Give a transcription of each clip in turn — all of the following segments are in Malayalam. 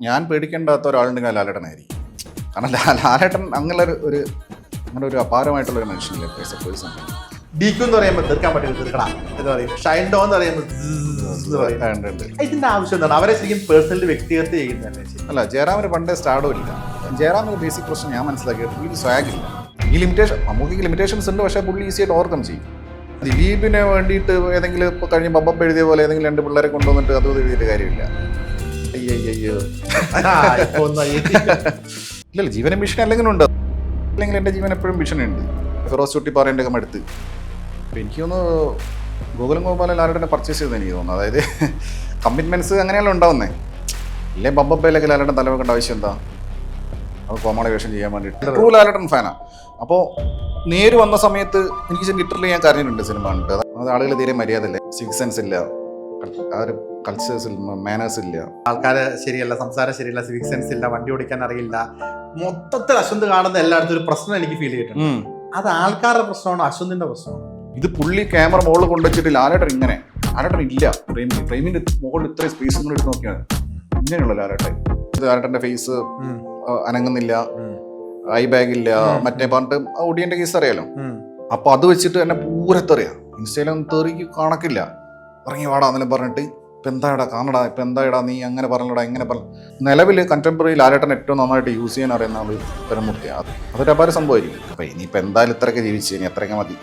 ഞാൻ പേടിക്കേണ്ടാത്ത ഒരാളുണ്ടെങ്കിൽ ലാലേട്ടനായിരിക്കും. കാരണം ലാലേട്ടൻ അങ്ങനെ ഒരു അപാരമായിട്ടുള്ളൊരു മനുഷ്യനില്ലേ പേഴ്സൺ. DQ എന്ന് പറയുമ്പോൾ തീർക്കാൻ പറ്റില്ല, തീർക്കണം എന്ന് പറയും. ഷൈൻ ഡോ എന്ന് പറയുമ്പോൾ ഇതിന്റെ ആവശ്യം എന്താണ്? അവരെ ശരിക്കും പേഴ്സണലി വ്യക്തിഗത ചെയ്യുന്നതല്ലേ? അല്ല, ജയറാമിന് പണ്ടേ സ്റ്റാർഡും ഇല്ല. ജയറാമിന് ബേസിക് പ്രശ്നം ഞാൻ മനസ്സിലാക്കിയിട്ട് ഈ സ്വാഗില്ല. ഈ ലിമിറ്റേഷൻ നമുക്ക് ലിമിറ്റേഷൻസ് ഉണ്ട്, പക്ഷേ പുള്ളി ഈസിയായിട്ട് ഓവർകം ചെയ്യും. ദിലീപിനെ വേണ്ടിയിട്ട് ഏതെങ്കിലും ഇപ്പോൾ കഴിഞ്ഞ ബബ്ബ എഴുതിയ പോലെ ഏതെങ്കിലും 2 പിള്ളേരെ കൊണ്ടുവന്നിട്ട് അത് എഴുതിയിട്ട് കാര്യമില്ല. അയ്യോ ഇല്ലല്ല, ജീവനും ഭീഷണി അല്ലെങ്കിലും ഉണ്ട്. അല്ലെങ്കിൽ എൻ്റെ ജീവൻ എപ്പോഴും ഭീഷണിയുണ്ട്. ഫിറോസ് ചുട്ടിപ്പാറേൻ്റെ ഒക്കെ അടുത്ത്. അപ്പോൾ എനിക്ക് തോന്നുന്നു ഗോകുലം ഗോപാലൻ ലാലേട്ടനെ പർച്ചേസ് ചെയ്തെന്ന് എനിക്ക് തോന്നുന്നു. അതായത് കമ്മിറ്റ്മെൻറ്റ്സ് അങ്ങനെയല്ല ഉണ്ടാവുന്നേ. ഇല്ലേ ബബ്ബയിലൊക്കെ ലാലേട്ടൻ തല വെക്കേണ്ട ആവശ്യം എന്താ? അത് കോമഡി വേഷം ചെയ്യാൻ വേണ്ടിയിട്ട് ട്രൂ ലാലേട്ടൻ ഫാനാണ്. അപ്പോൾ നേര് വന്ന സമയത്ത് എനിക്ക് ലിറ്ററലി ഞാൻ കരഞ്ഞിട്ടുണ്ട് സിനിമ കണ്ടിട്ട്. അത് ആളുകൾ തീരെ മര്യാദ ഇല്ല, സിക്സ് സെൻസ് ഇല്ല, ആ ഒരു കൾച്ചേഴ്സ് ഇല്ല, മാനേഴ്സ് ഇല്ല, ആൾക്കാര് ശരിയല്ല, സംസാരം ശരിയല്ല, സിവിക് സെൻസ് ഇല്ല, വണ്ടി ഓടിക്കാൻ അറിയില്ല. മൊത്തത്തിൽ അശ്വന്ത് കാണുന്ന എല്ലായിടത്തും ഒരു പ്രശ്നം എനിക്ക് ഫീൽ ചെയ്തിട്ടുണ്ട്. അത് ആൾക്കാരുടെ പ്രശ്നമാണോ അശ്വന്തിന്റെ പ്രശ്നമാണോ? ഇത് പുള്ളി ക്യാമറ മുകളിൽ കൊണ്ടുവച്ചിട്ട് ലാലേട്ടൻ ഇങ്ങനെ, ലാലേട്ടൻ ഇല്ല ഫ്രെയിമിന്റെ മുകളിൽ ഇത്രയും സ്പേസ് കൂടെ എടുത്ത് നോക്കിയാണ് ഇങ്ങനെയുള്ള ലാലേട്ടൻ. ലാലേട്ടന്റെ ഫേസ് അനങ്ങുന്നില്ല, ഐ ബാഗ് ഇല്ല, മറ്റേ പറഞ്ഞിട്ട് ഒടിയന്റെ കേസ് അറിയാലോ. അപ്പൊ അത് വെച്ചിട്ട് എന്നെ പൂരത്തെറിയാം. ഇൻസ്റ്റയിലൊന്നും തെറിക്ക് കണക്കില്ല. ഇറങ്ങി വാടാ എന്നെല്ലാം പറഞ്ഞിട്ട് ഇപ്പം എന്താടാ കാണടാ, ഇപ്പം എന്താടാ നീ അങ്ങനെ പറഞ്ഞടാ ഇങ്ങനെ പറഞ്ഞു. നിലവിൽ കണ്ടംപററി ലാലേട്ടൻ ഏറ്റവും നന്നായിട്ട് യൂസ് ചെയ്യാൻ അറിയുന്ന ആൾ ഉത്തരമൂർത്തിയാണ്. അതൊരു അപാര സംഭവമായിരിക്കും. അപ്പം ഇനിയിപ്പോൾ എന്തായാലും ഇത്രയൊക്കെ ജീവിച്ചു, ഇനി എത്രയൊക്കെ മതി,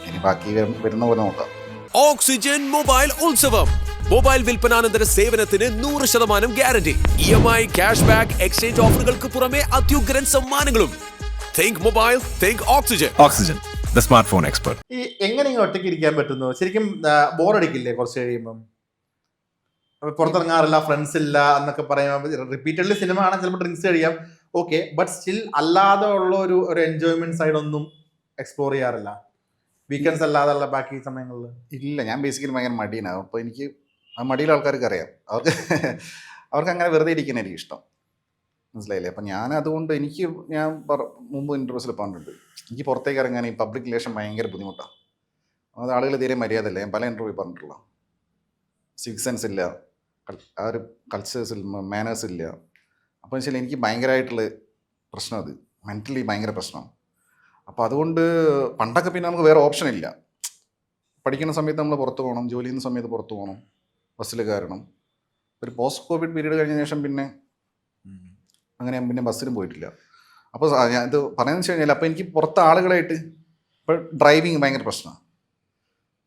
ഇനി ബാക്കി വരുന്ന പോലെ നോക്കാം. ഓക്സിജൻ മൊബൈൽ ഉത്സവം. മൊബൈൽ വിൽപ്പനാനന്തര സേവനത്തിന് 100% guarantee. EMI, cash back, exchange ഓഫറുകൾക്ക് പുറമെ അത്യുഗ്രൻ സമ്മാനങ്ങളും. Think mobile, think Oxygen. Oxygen, the smartphone expert. ഈ എങ്ങനെ ഇങ്ങനെ ഒറ്റയ്ക്ക് ഇരിക്കാൻ പറ്റുന്നു? ശരിക്കും ബോറടിക്കില്ലേ കുറച്ച് കഴിയുമ്പം? പുറത്തിറങ്ങാറില്ല, ഫ്രണ്ട്സ് ഇല്ല എന്നൊക്കെ പറയുമ്പോൾ റിപ്പീറ്റഡ്ലി സിനിമ കാണാൻ ചിലപ്പോൾ ഡ്രിങ്ക്സ് കഴിയാം, ഓക്കെ, ബട്ട് സ്റ്റിൽ അല്ലാതെ ഉള്ള ഒരു എൻജോയ്മെന്റ് സൈഡ് ഒന്നും എക്സ്പ്ലോർ ചെയ്യാറില്ല വീക്കെൻഡ്സ് അല്ലാതെയുള്ള ബാക്കി സമയങ്ങളിൽ? ഇല്ല, ഞാൻ ബേസിക്കലി ഭയങ്കര മടിയാണ്. അപ്പോൾ എനിക്ക് ആ മടിയിലെ ആൾക്കാർക്ക് അറിയാം. അവർക്ക് അങ്ങനെ വെറുതെ ഇരിക്കാനായിരിക്കും ഇഷ്ടം, മനസ്സിലായില്ലേ? അപ്പം ഞാൻ അതുകൊണ്ട് ഞാൻ മുമ്പ് ഇൻ്റർവ്യൂസിൽ പറഞ്ഞിട്ടുണ്ട്, എനിക്ക് പുറത്തേക്ക് ഇറങ്ങാൻ ഈ പബ്ലിക് റിലേഷൻ ഭയങ്കര ബുദ്ധിമുട്ടാണ്. അത് ആളുകൾ തീരെ മര്യാദ ഇല്ല. ഞാൻ പല ഇൻ്റർവ്യൂ പറഞ്ഞിട്ടുള്ള സിക്സ് സെൻസ് ഇല്ല, ആ ഒരു കൾച്ചേഴ്സ് ഇല്ല, മാനേഴ്സ് ഇല്ല. അപ്പോൾ വെച്ചാൽ എനിക്ക് ഭയങ്കരമായിട്ടുള്ള പ്രശ്നം, അത് മെൻ്റലി ഭയങ്കര പ്രശ്നമാണ്. അപ്പോൾ അതുകൊണ്ട് പണ്ടൊക്കെ പിന്നെ നമുക്ക് വേറെ ഓപ്ഷൻ ഇല്ല. പഠിക്കുന്ന സമയത്ത് നമ്മൾ പുറത്ത് പോകണം, ജോലി ചെയ്യുന്ന സമയത്ത് പുറത്ത് പോകണം, ബസ്സിൽ കയറണം. ഒരു പോസ്റ്റ് കോവിഡ് പീരീഡ് കഴിഞ്ഞ ശേഷം പിന്നെ അങ്ങനെ പിന്നെ ബസ്സിലും പോയിട്ടില്ല. അപ്പോൾ ഞാൻ ഇത് പറയുന്നത് വെച്ച് കഴിഞ്ഞാൽ അപ്പോൾ എനിക്ക് പുറത്ത് ആളുകളായിട്ട് ഇപ്പോൾ ഡ്രൈവിങ് ഭയങ്കര പ്രശ്നമാണ്.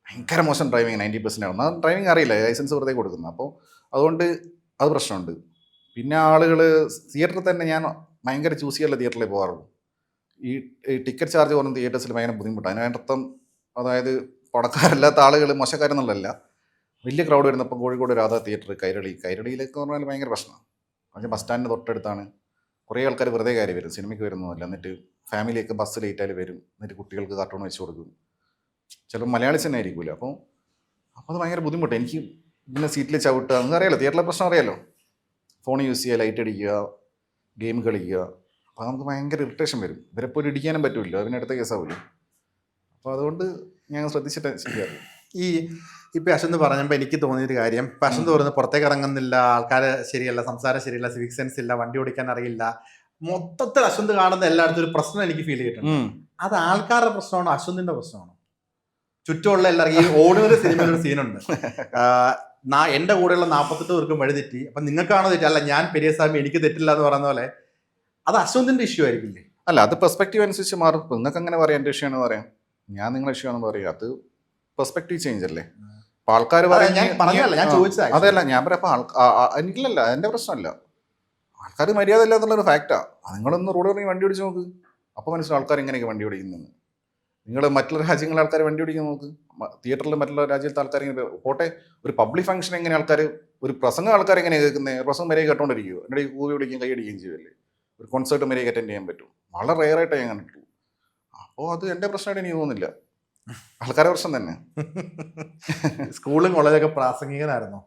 ഭയങ്കര മോശം ഡ്രൈവിങ് 90% ആവുന്നു. ആ ഡ്രൈവിങ് അറിയില്ല, ലൈസൻസ് വെറുതെ കൊടുക്കുന്നത്. അപ്പോൾ അതുകൊണ്ട് അത് പ്രശ്നമുണ്ട്. പിന്നെ ആളുകൾ തിയേറ്ററിൽ തന്നെ ഞാൻ ഭയങ്കര ചൂസ് ചെയ്യാനുള്ള തിയേറ്ററിലേ പോകാറുള്ളൂ. ഈ ടിക്കറ്റ് ചാർജ് കുറഞ്ഞ തിയേറ്റേഴ്സിൽ ഭയങ്കര ബുദ്ധിമുട്ടാണ്. അതിനർത്ഥം അതായത് പണക്കാരല്ലാത്ത ആളുകൾ മോശക്കാരെന്നുള്ളതല്ല, വലിയ ക്രൗഡ് വരുന്നപ്പോൾ കോഴിക്കോട് രാധാ തിയേറ്റർ, കൈരളിയിലൊക്കെ പറഞ്ഞാൽ ഭയങ്കര പ്രശ്നമാണ്. പക്ഷേ ബസ് സ്റ്റാൻഡിന് തൊട്ടടുത്താണ്. കുറേ ആൾക്കാർ വെറുതെ കാര്യം വരും, സിനിമയ്ക്ക് വരുന്നതല്ല. എന്നിട്ട് ഫാമിലിയൊക്കെ ബസ് ലേറ്റായാലും വരും, എന്നിട്ട് കുട്ടികൾക്ക് കാർട്ടൂൺ വെച്ച് കൊടുക്കും. ചിലപ്പോൾ മലയാളീസ് തന്നെ ആയിരിക്കുമല്ലോ. അപ്പോൾ അത് ഭയങ്കര ബുദ്ധിമുട്ട്. എനിക്ക് ഇങ്ങനെ സീറ്റിൽ ചവിട്ടുക, നിങ്ങൾക്ക് അറിയാലോ തിയേറ്ററിലെ പ്രശ്നം അറിയാലോ. ഫോൺ യൂസ് ചെയ്യുക, ലൈറ്റ് അടിക്കുക, ഗെയിം കളിക്കുക. അപ്പോൾ നമുക്ക് ഭയങ്കര ഇറിറ്റേഷൻ വരും. ഇവരെപ്പോൾ ഒരു ഇടിക്കാനും പറ്റില്ല, അതിനടുത്ത കേസാവില്ല. അപ്പോൾ അതുകൊണ്ട് ഞാൻ ശ്രദ്ധിച്ചിട്ട് ചെയ്യാറ്. ഈ ഇപ്പം അശ്വന്ത് പറഞ്ഞപ്പോൾ എനിക്ക് തോന്നിയൊരു കാര്യം, ഇപ്പം അശ്വന്ത് പറയുന്നത് പുറത്തേക്ക് ഇറങ്ങുന്നില്ല, ആൾക്കാർ ശരിയല്ല, സംസാരം ശരിയല്ല, സിവിക് സെൻസ് ഇല്ല, വണ്ടി ഓടിക്കാൻ അറിയില്ല. മൊത്തത്തിൽ അശ്വന്ത് കാണുന്ന എല്ലായിടത്തും ഒരു പ്രശ്നം എനിക്ക് ഫീൽ ചെയ്തിട്ടുണ്ട്. അത് ആൾക്കാരുടെ പ്രശ്നമാണോ അശ്വന്തിന്റെ പ്രശ്നമാണോ? ചുറ്റുമുള്ള എല്ലാവർക്കും ഈ ഓടുന്ന സിനിമയിലൊരു സീനുണ്ട്, എൻ്റെ കൂടെയുള്ള 48 പേർക്കും വഴി തെറ്റി, അപ്പം നിങ്ങൾക്കാണോ തെറ്റി? അല്ല, ഞാൻ പെരിയസ്വാമി, എനിക്ക് തെറ്റില്ല എന്ന് പറയുന്ന പോലെ. അത് അശ്വന്തിന്റെ ഇഷ്യൂ ആയിരിക്കില്ലേ? അല്ല, അത് പെർസ്പെക്റ്റീവ് അനുസരിച്ച് മാറും. നിങ്ങൾക്ക് അങ്ങനെ പറയാം, എൻ്റെ ഇഷ്യൂ ആണെന്ന് പറയാം, ഞാൻ നിങ്ങളുടെ ഇഷ്യൂ ആണെന്ന് പറയാം. അത് പെർസ്പെക്റ്റീവ് ചേഞ്ച് അല്ലേ. അപ്പോൾ ആൾക്കാർ പറയാം, ഞാൻ ചോദിച്ചത് അതല്ല ഞാൻ പറയാം. അപ്പോൾ എനിക്കില്ലല്ല, എൻ്റെ പ്രശ്നമല്ല. ആൾക്കാർ മര്യാദ ഇല്ല എന്നുള്ളൊരു ഫാക്റ്റാണ്. നിങ്ങളൊന്ന് റോഡ് ഇറങ്ങി വണ്ടി ഓടിച്ച് നോക്ക്, അപ്പോൾ മനസ്സിലാവും ആൾക്കാർ ഇങ്ങനെയൊക്കെ വണ്ടി ഓടിക്കുന്നത്. നിങ്ങൾ മറ്റുള്ള രാജ്യങ്ങളിലെ ആൾക്കാർ വണ്ടി ഓടിക്കാൻ നോക്ക്, തിയേറ്ററിൽ മറ്റുള്ള രാജ്യത്തെ ആൾക്കാർ ഇങ്ങനെ പോട്ടെ. ഒരു പബ്ലിക് ഫംഗ്ഷൻ എങ്ങനെ ആൾക്കാർ, ഒരു പ്രസംഗം ആൾക്കാർ എങ്ങനെ കേൾക്കുന്നത്? പ്രസംഗം വരെ കേട്ടോണ്ടിരിക്കുമോ? എന്നിട്ട് കൂവി ഓടിക്കുകയും കൈ അടിക്കുകയും ചെയ്യുമല്ലേ. ഒരു കോൺസേർട്ട് വരെ അറ്റൻഡ് ചെയ്യാൻ പറ്റും, വളരെ റെയറായിട്ടേ ഞാൻ കണ്ടിട്ടുള്ളൂ. അപ്പോൾ അത് എൻ്റെ പ്രശ്നമായിട്ട് എനിക്ക് തോന്നുന്നില്ല, ആൾക്കാരുടെ പ്രശ്നം തന്നെ. സ്കൂളും കോളേജൊക്കെ പ്രാസംഗികനായിരുന്നോ?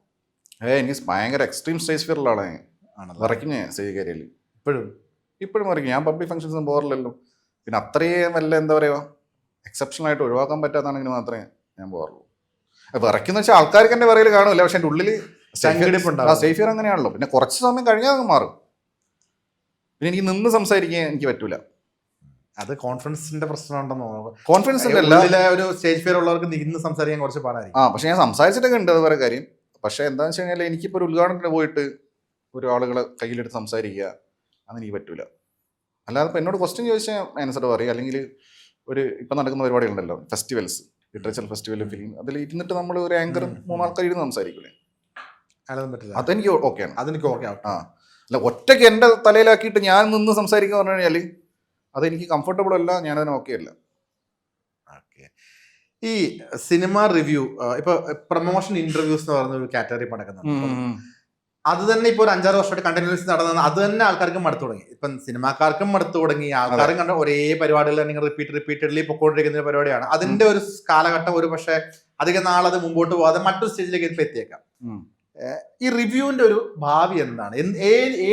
എനിക്ക് ഭയങ്കര എക്സ്ട്രീം സ്റ്റേജ് ഫിയറുള്ള ആളാണ്. വിറയ്ക്കും ഞാൻ സ്റ്റേജ് കയറിയാൽ. ഇപ്പോഴും വിറയ്ക്കും. ഞാൻ പബ്ലിക് ഫംഗ്ഷൻസും പോകാറില്ലല്ലോ. പിന്നെ അത്രയും വല്ല എന്താ പറയുക, എക്സെപ്ഷനായിട്ട് ഒഴിവാക്കാൻ പറ്റാത്താണെങ്കിൽ മാത്രമേ ഞാൻ പോകാറുള്ളൂ. വിറയ്ക്കുന്ന വെച്ചാൽ ആൾക്കാർക്ക് എൻ്റെ വിറയിൽ കാണില്ല, പക്ഷെ എൻ്റെ ഉള്ളിൽ ചങ്കിടിപ്പുണ്ടാവും. സേഫ് ഫിയർ അങ്ങനെയാണല്ലോ. പിന്നെ കുറച്ച് സമയം കഴിഞ്ഞാൽ അങ്ങ് മാറും. പിന്നെ എനിക്ക് നിന്ന് സംസാരിക്കാൻ എനിക്ക് പറ്റൂല. അത് കോൺഫിഡൻസിന്റെ പ്രശ്നമുണ്ടെന്ന് തോന്നുന്നു. കോൺഫിഡൻസിന്റെ ഉള്ളിലെ ഒരു സ്റ്റേജ് ഫിയർ ഉള്ളവർക്ക് നിന്ന് സംസാരിക്കാൻ കുറച്ച് പാടായിരിക്കും. പക്ഷെ ഞാൻ സംസാരിച്ചിട്ടൊക്കെ ഉണ്ട്, അത് വേറെ കാര്യം. പക്ഷെ എന്താണെന്ന് വെച്ച് കഴിഞ്ഞാൽ എനിക്കിപ്പോൾ ഒരു ഉദ്ഘാടനത്തിന് പോയിട്ട് ഒരു ആളുകളെ കയ്യിലെടുത്ത് സംസാരിക്കുക അതെനിക്ക് പറ്റൂല. അല്ലാതെ ഇപ്പോൾ എന്നോട് ക്വസ്റ്റ്യൻ ചോദിച്ചാൽ ആൻസർ പറയും. അല്ലെങ്കിൽ ഒരു ഇപ്പം നടക്കുന്ന പരിപാടികളുണ്ടല്ലോ, ഫെസ്റ്റിവൽസ്, ലിറ്ററേച്ചർ ഫെസ്റ്റിവൽ, ഫിലിം, അതിൽ ഇരുന്നിട്ട് നമ്മൾ ഒരു ആങ്കറും 3 ആൾക്കാർ ഇരുന്ന് സംസാരിക്കൂലേ, അതൊന്നും പറ്റില്ല. അതെനിക്ക് ഓക്കെയാണ്. അതെനിക്ക് ഓക്കെ. അല്ല ഒറ്റയ്ക്ക് എൻ്റെ തലയിലാക്കിയിട്ട് ഞാൻ നിന്ന് സംസാരിക്കുക പറഞ്ഞു കഴിഞ്ഞാൽ അതെനിക്ക് കംഫർട്ടബിൾ അല്ല, ഞാനതിന് ഓക്കെ അല്ല. ഓക്കെ. ഈ സിനിമ റിവ്യൂ, ഇപ്പൊ പ്രൊമോഷൻ ഇന്റർവ്യൂസ് എന്ന് പറയുന്ന ഒരു കാറ്റഗറി നടക്കുന്നുണ്ട്. അത് തന്നെ ഇപ്പൊ ഒരു 5-6 വർഷമായിട്ട് കണ്ടിന്യൂസ് നടന്നത്, അത് തന്നെ ആൾക്കാർക്ക് മടുത്തു തുടങ്ങി. ഇപ്പം സിനിമാക്കാർക്കും മടുത്തു തുടങ്ങി, ആൾക്കാരും കണ്ട ഒരേ പരിപാടികൾ തന്നെ റിപ്പീറ്റഡ്ലി പൊക്കോണ്ടിരിക്കുന്ന ഒരു പരിപാടിയാണ്. അതിന്റെ ഒരു കാലഘട്ടം ഒരു പക്ഷേ അധികം നാളത് മുമ്പോട്ട് പോകാതെ മറ്റൊരു സ്റ്റേജിലേക്ക് ഇപ്പൊ എത്തിയേക്കാം. ഈ റിവ്യൂവിന്റെ ഒരു ഭാവി എന്താണ്?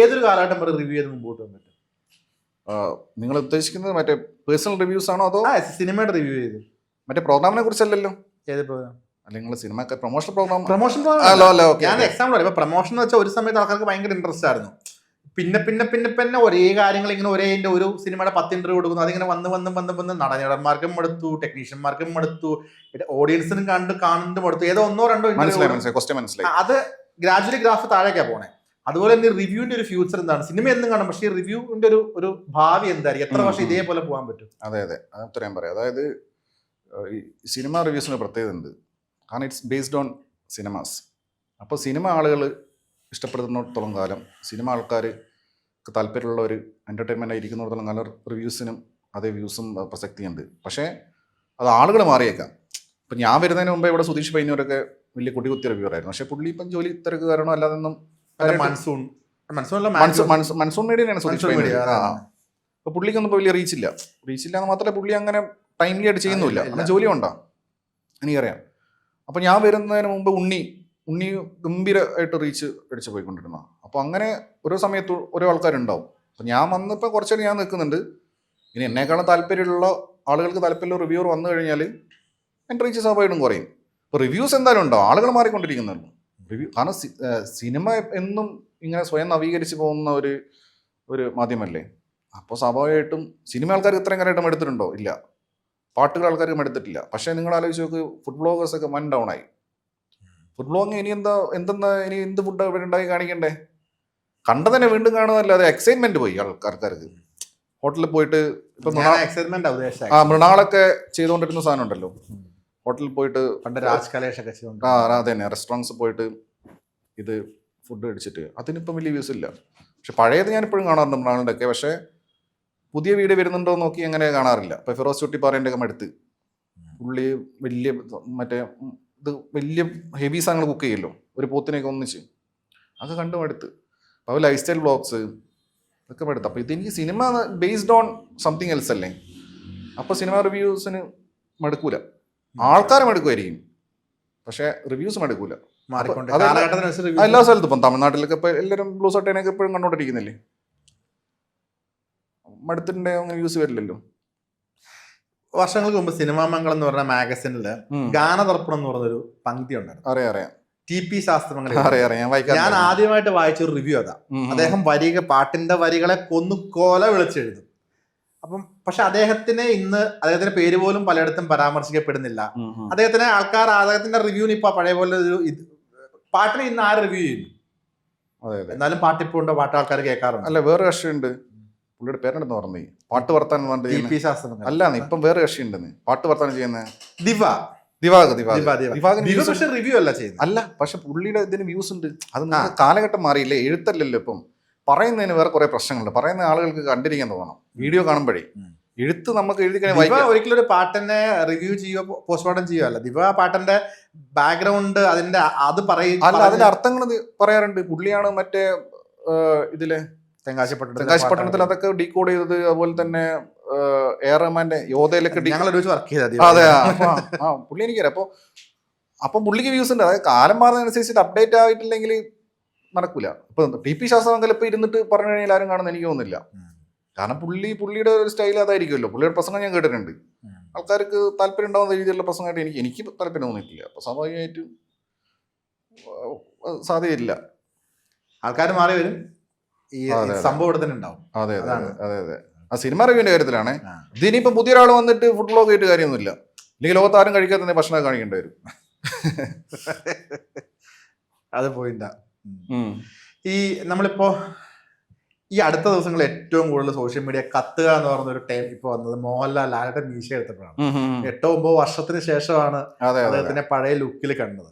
ഏതൊരു കാലഘട്ടം വരെ റിവ്യൂ ചെയ്ത് മുമ്പോട്ട് വന്നിട്ട്? നിങ്ങൾ ഉദ്ദേശിക്കുന്നത് മറ്റേ പേഴ്സണൽ റിവ്യൂസ് ആണോ അതോ സിനിമയുടെ റിവ്യൂ ചെയ്ത്? മറ്റേ പ്രോഗ്രാമിനെ കുറിച്ചല്ലല്ലോ. ഏത് പ്രോഗ്രാം? നിങ്ങൾ സിനിമ പ്രൊമോഷൻ പ്രോഗ്രാം? പ്രൊമോഷൻ ഞാൻ എക്സാമ്പിൾ പറയാം. ഇപ്പൊ പ്രൊമോഷൻ എന്ന് വെച്ചാൽ ഒരു സമയത്ത് ആൾക്കാർക്ക് ഭയങ്കര ഇൻട്രസ്റ്റ് ആയിരുന്നു. പിന്നെ ഒരേ കാര്യങ്ങൾ ഇങ്ങനെ ഒരു സിനിമയുടെ 10 ഇന്റർവ്യൂ കൊടുക്കുന്നു. അതിങ്ങനെ വന്ന് നടന്മാർക്കും മടുത്തു, ടെക്നീഷ്യന്മാർക്കും മടുത്തു, ഓഡിയൻസിനും കാണുന്നതും മടുത്തു. ഏതോ 1-2 മനസ്സിലായി. അത് ഗ്രാജുവലി ഗ്രാഫ് താഴേക്കാ പോണേ. അതുപോലെ തന്നെ റിവ്യൂവിന്റെ ഒരു ഫ്യൂച്ചർ എന്താണ്? സിനിമ എന്നും കാണും, പക്ഷേ റിവ്യൂവിന്റെ ഒരു ഭാവി എന്തായിരിക്കും? എത്ര വർഷം ഇതേപോലെ പോകാൻ പറ്റും? അതെ അത് ഉത്തരം പറയാം. അതായത് ഈ സിനിമ റിവ്യൂസിന് പ്രത്യേകത ഉണ്ട്. കാരണം ഇറ്റ്സ് ബേസ്ഡ് ഓൺ സിനിമാസ്. അപ്പോൾ സിനിമ ആളുകൾ ഇഷ്ടപ്പെടുന്നിടത്തോളം കാലം, സിനിമ ആൾക്കാർക്ക് താല്പര്യമുള്ള ഒരു എൻ്റർടൈൻമെൻ്റ് ഇരിക്കുന്നിടത്തോളം കാലം റിവ്യൂസിനും അതേ വ്യൂസും പ്രസക്തിയുണ്ട്. പക്ഷേ അത് ആളുകൾ മാറിയേക്കാം. ഇപ്പം ഞാൻ വരുന്നതിന് മുമ്പേ ഇവിടെ സുധീഷ് പൈനൂരൊക്കെ വലിയ കുട്ടി റിവ്യൂർ ആയിരുന്നു. പക്ഷേ പുള്ളി ഇപ്പം ജോലി തിരക്ക് കാരണോ അല്ലാതൊന്നും മൺസൂൺ മീഡിയനാണ് സുധീഷ് പൈനൂർ. അപ്പോൾ പുള്ളിക്കൊന്നും ഇപ്പോൾ വലിയ റീച്ചില്ല എന്ന് മാത്രമല്ല പുള്ളി അങ്ങനെ ടൈംലി ആയിട്ട് ചെയ്യുന്നില്ല. അങ്ങനെ ജോലി ഉണ്ടോ എനിക്കറിയാം. അപ്പോൾ ഞാൻ വരുന്നതിന് മുമ്പ് ഉണ്ണി ഗംഭീരമായിട്ട് റീച്ച് അടിച്ച് പോയിക്കൊണ്ടിരുന്ന. അപ്പോൾ അങ്ങനെ ഓരോ സമയത്ത് ഓരോ ആൾക്കാരുണ്ടാവും. അപ്പോൾ ഞാൻ വന്നിപ്പോൾ കുറച്ചേരം ഞാൻ നിൽക്കുന്നുണ്ട്. ഇനി എന്നെക്കാളും താല്പര്യമുള്ള ആളുകൾക്ക് താല്പര്യമുള്ള റിവ്യൂർ വന്നു കഴിഞ്ഞാൽ എൻ്റെ റീച്ച് സ്വാഭാവികം കുറയും. ഇപ്പോൾ റിവ്യൂസ് എന്തായാലും ഉണ്ടാവും, ആളുകൾ മാറിക്കൊണ്ടിരിക്കുന്നുള്ളൂ. കാരണം സിനിമ എന്നും ഇങ്ങനെ സ്വയം നവീകരിച്ച് പോകുന്ന ഒരു മാധ്യമല്ലേ. അപ്പോൾ സ്വാഭാവികമായിട്ടും സിനിമ ആൾക്കാർക്ക് ഇത്രയും കാര്യമായിട്ടും എടുത്തിട്ടുണ്ടോ? ഇല്ല. പാട്ടുകൾ ആൾക്കാർക്ക് എടുത്തിട്ടില്ല. പക്ഷേ നിങ്ങൾ ആലോചിച്ച് നോക്ക്, ഫുഡ് ബ്ലോഗേഴ്സൊക്കെ വൺ ഡൗൺ ആയി. ഫുഡ് ബ്ലോഗിങ് ഇനി എന്ത് ഫുഡ് ഇവിടെ ഉണ്ടാക്കി കാണിക്കണ്ടേ? കണ്ടതന്നെ വീണ്ടും കാണുന്നതല്ലാതെ എക്സൈറ്റ്മെന്റ് പോയി ആൾക്കാർക്ക്. ഹോട്ടലിൽ പോയിട്ട് ഇപ്പം മൃണാളൊക്കെ ചെയ്തുകൊണ്ടിരുന്ന സാധനം ഉണ്ടല്ലോ, ഹോട്ടലിൽ പോയിട്ട് അതന്നെ റെസ്റ്റോറൻറ്റ്സ് പോയിട്ട് ഇത് ഫുഡ് അടിച്ചിട്ട് അതിനിപ്പം വലിയ വ്യൂസ് ഇല്ല. പക്ഷെ പഴയത് ഞാനിപ്പോഴും കാണാറുണ്ട് മൃണാളിൻ്റെ ഒക്കെ. പക്ഷേ പുതിയ വീഡിയോ വരുന്നുണ്ടോ നോക്കി അങ്ങനെ കാണാറില്ല. ഇപ്പോൾ ഫിറോസ് ചുട്ടിപ്പാറേൻ്റെ ഒക്കെ അടുത്ത് പുള്ളി വലിയ വലിയ ഹെവി സാധനങ്ങൾ കുക്ക് ചെയ്യുമല്ലോ, ഒരു പോത്തിനെയൊക്കെ ഒന്നിച്ച്, അതൊക്കെ കണ്ടു മടുത്ത്. അപ്പോൾ ലൈഫ് സ്റ്റൈൽ വ്ളോഗ്സ് ഒക്കെ മടുത്ത്. അപ്പോൾ ഇതെനിക്ക് cinema based on something else അല്ലേ. അപ്പോൾ സിനിമ റിവ്യൂസിന് മടുക്കൂല. ആൾക്കാരെ മടുക്കുമായിരിക്കും, പക്ഷേ റിവ്യൂസ് മടുക്കൂല. എല്ലാ സ്ഥലത്തും ഇപ്പം തമിഴ്നാട്ടിലൊക്കെ ഇപ്പോൾ എല്ലാവരും ബ്ലൂ സട്ടേനൊക്കെ എപ്പോഴും കണ്ടോണ്ടിരിക്കുന്നില്ലേ. മടുത്തിട്ടുണ്ടെങ്കിൽ അങ്ങനെ വ്യൂസ് വരില്ലല്ലോ. വർഷങ്ങൾക്ക് മുമ്പ് സിനിമാ മംഗളം എന്ന് പറഞ്ഞ മാഗസിനില് ഗാനതർപ്പണം എന്ന് പറഞ്ഞൊരു പങ്ക്തി ഉണ്ടായിരുന്നു. അറിയാം. TP ശാസ്ത്രമംഗലം. ഞാൻ ആദ്യമായിട്ട് വായിച്ച ഒരു റിവ്യൂ അതാ. അദ്ദേഹം പാട്ടിന്റെ വരികളെ കൊല വിളിച്ചെഴുതും. പക്ഷെ അദ്ദേഹത്തിന്റെ പേര് പോലും പലയിടത്തും പരാമർശിക്കപ്പെടുന്നില്ല. അദ്ദേഹത്തിന്റെ റിവ്യൂവിന് ഇപ്പൊ പഴയ പോലെ പാട്ടിന് ഇന്ന് ആര് റിവ്യൂ ചെയ്യുന്നു? എന്നാലും പാട്ടിപ്പോ ഉണ്ടോ? പാട്ട് ആൾക്കാർ കേൾക്കാറുണ്ട്. അല്ല, വേറെ കക്ഷിയുണ്ട്, പുള്ളിയുടെ പേരെന്തെന്ന് പറഞ്ഞു, പാട്ട് വർത്താനം അല്ല, ഇപ്പം വേറെ കക്ഷിയുണ്ടെന്ന് പാട്ട് വർത്താനം ചെയ്യുന്നത് റിവ്യൂ അല്ല ചെയ്യുന്നത്. അല്ല, പക്ഷെ പുള്ളിയുടെ ഇതിന് വ്യൂസ് ഉണ്ട്. അത് കാലഘട്ടം മാറിയില്ലേ, എഴുത്തല്ലല്ലോ ഇപ്പം. പറയുന്നതിന് വേറെ കുറെ പ്രശ്നങ്ങളുണ്ട്. പറയുന്ന ആളുകൾക്ക് കണ്ടിരിക്കാൻ തോന്നണം വീഡിയോ കാണുമ്പോഴേ. എഴുത്ത് നമുക്ക് എഴുതി കഴിഞ്ഞാൽ ഒരിക്കലും ഒരു പാട്ടിനെ റിവ്യൂ ചെയ്യുക, പോസ്റ്റ്മോർട്ടം ചെയ്യുകയല്ല. ദിവ പാട്ടിന്റെ ബാക്ക്ഗ്രൗണ്ട് അതിന്റെ അതിന്റെ അർത്ഥങ്ങൾ പറയാറുണ്ട്. പുള്ളിയാണ് മറ്റേ ഇതിലെ തെങ്കാശിപ്പട്ടണത്തിൽ അതൊക്കെ ഡീകോഡ് ചെയ്തത്. അതുപോലെ തന്നെ എ റഹ്മാന്റെ യോധയിലൊക്കെ അതെ, പുള്ളി എനിക്കറിയാം. അപ്പൊ പുള്ളിക്ക് വ്യൂസ് ഉണ്ട്. അതായത് കാലം മാറുന്നതനുസരിച്ചിട്ട് അപ്ഡേറ്റ് ആയിട്ടില്ലെങ്കിൽ നടക്കൂല. ഇപ്പൊ TP ശാസ്ത്രമംഗലം ഇപ്പൊ ഇരുന്നിട്ട് പറഞ്ഞു കഴിഞ്ഞാൽ ആരും കാണുന്ന എനിക്ക് തോന്നുന്നില്ല. കാരണം പുള്ളിയുടെ ഒരു സ്റ്റൈൽ അതായിരിക്കുമല്ലോ. പുള്ളിയുടെ പ്രസംഗം ഞാൻ കേട്ടിട്ടുണ്ട്. ആൾക്കാർക്ക് താല്പര്യം ഉണ്ടാവുന്ന രീതിയിലുള്ള പ്രസംഗമായിട്ട് എനിക്ക് താല്പര്യം തോന്നിയിട്ടില്ല. അപ്പൊ സ്വാഭാവികമായിട്ടും സാധ്യതയില്ല. ആൾക്കാർ മാറി വരും, ഈ അതെ, സംഭവം ഇവിടെ തന്നെ ഉണ്ടാവും. അതെ അതെ അതാണ്. അതെ അതെ. ആ സിനിമ റിവ്യൂവിന്റെ കാര്യത്തിലാണ്. ആ. ഇതിനിപ്പോ പുതിയൊരാൾ വന്നിട്ട് ഫുഡ് ബ്ലോഗ് ആയിട്ട് കാര്യമൊന്നുമില്ല. അല്ലെങ്കിൽ ലോകത്ത് ആരും കഴിക്കാത്ത ഭക്ഷണം കാണിക്കേണ്ടി വരും. അത് പോയിന്റാ. ഈ നമ്മളിപ്പോ ഈ അടുത്ത ദിവസങ്ങളിൽ ഏറ്റവും കൂടുതൽ സോഷ്യൽ മീഡിയ കത്തുക എന്ന് പറയുന്ന ഒരു ടൈം ഇപ്പൊ വന്നത് മോഹൻലാൽ ലാലേട്ടൻ മീശ എടുത്തപ്പോഴാണ്. 8-9 വർഷത്തിന് ശേഷമാണ് അതെ അതെ അദ്ദേഹത്തിന്റെ പഴയ ലുക്കിൽ കണ്ടത്.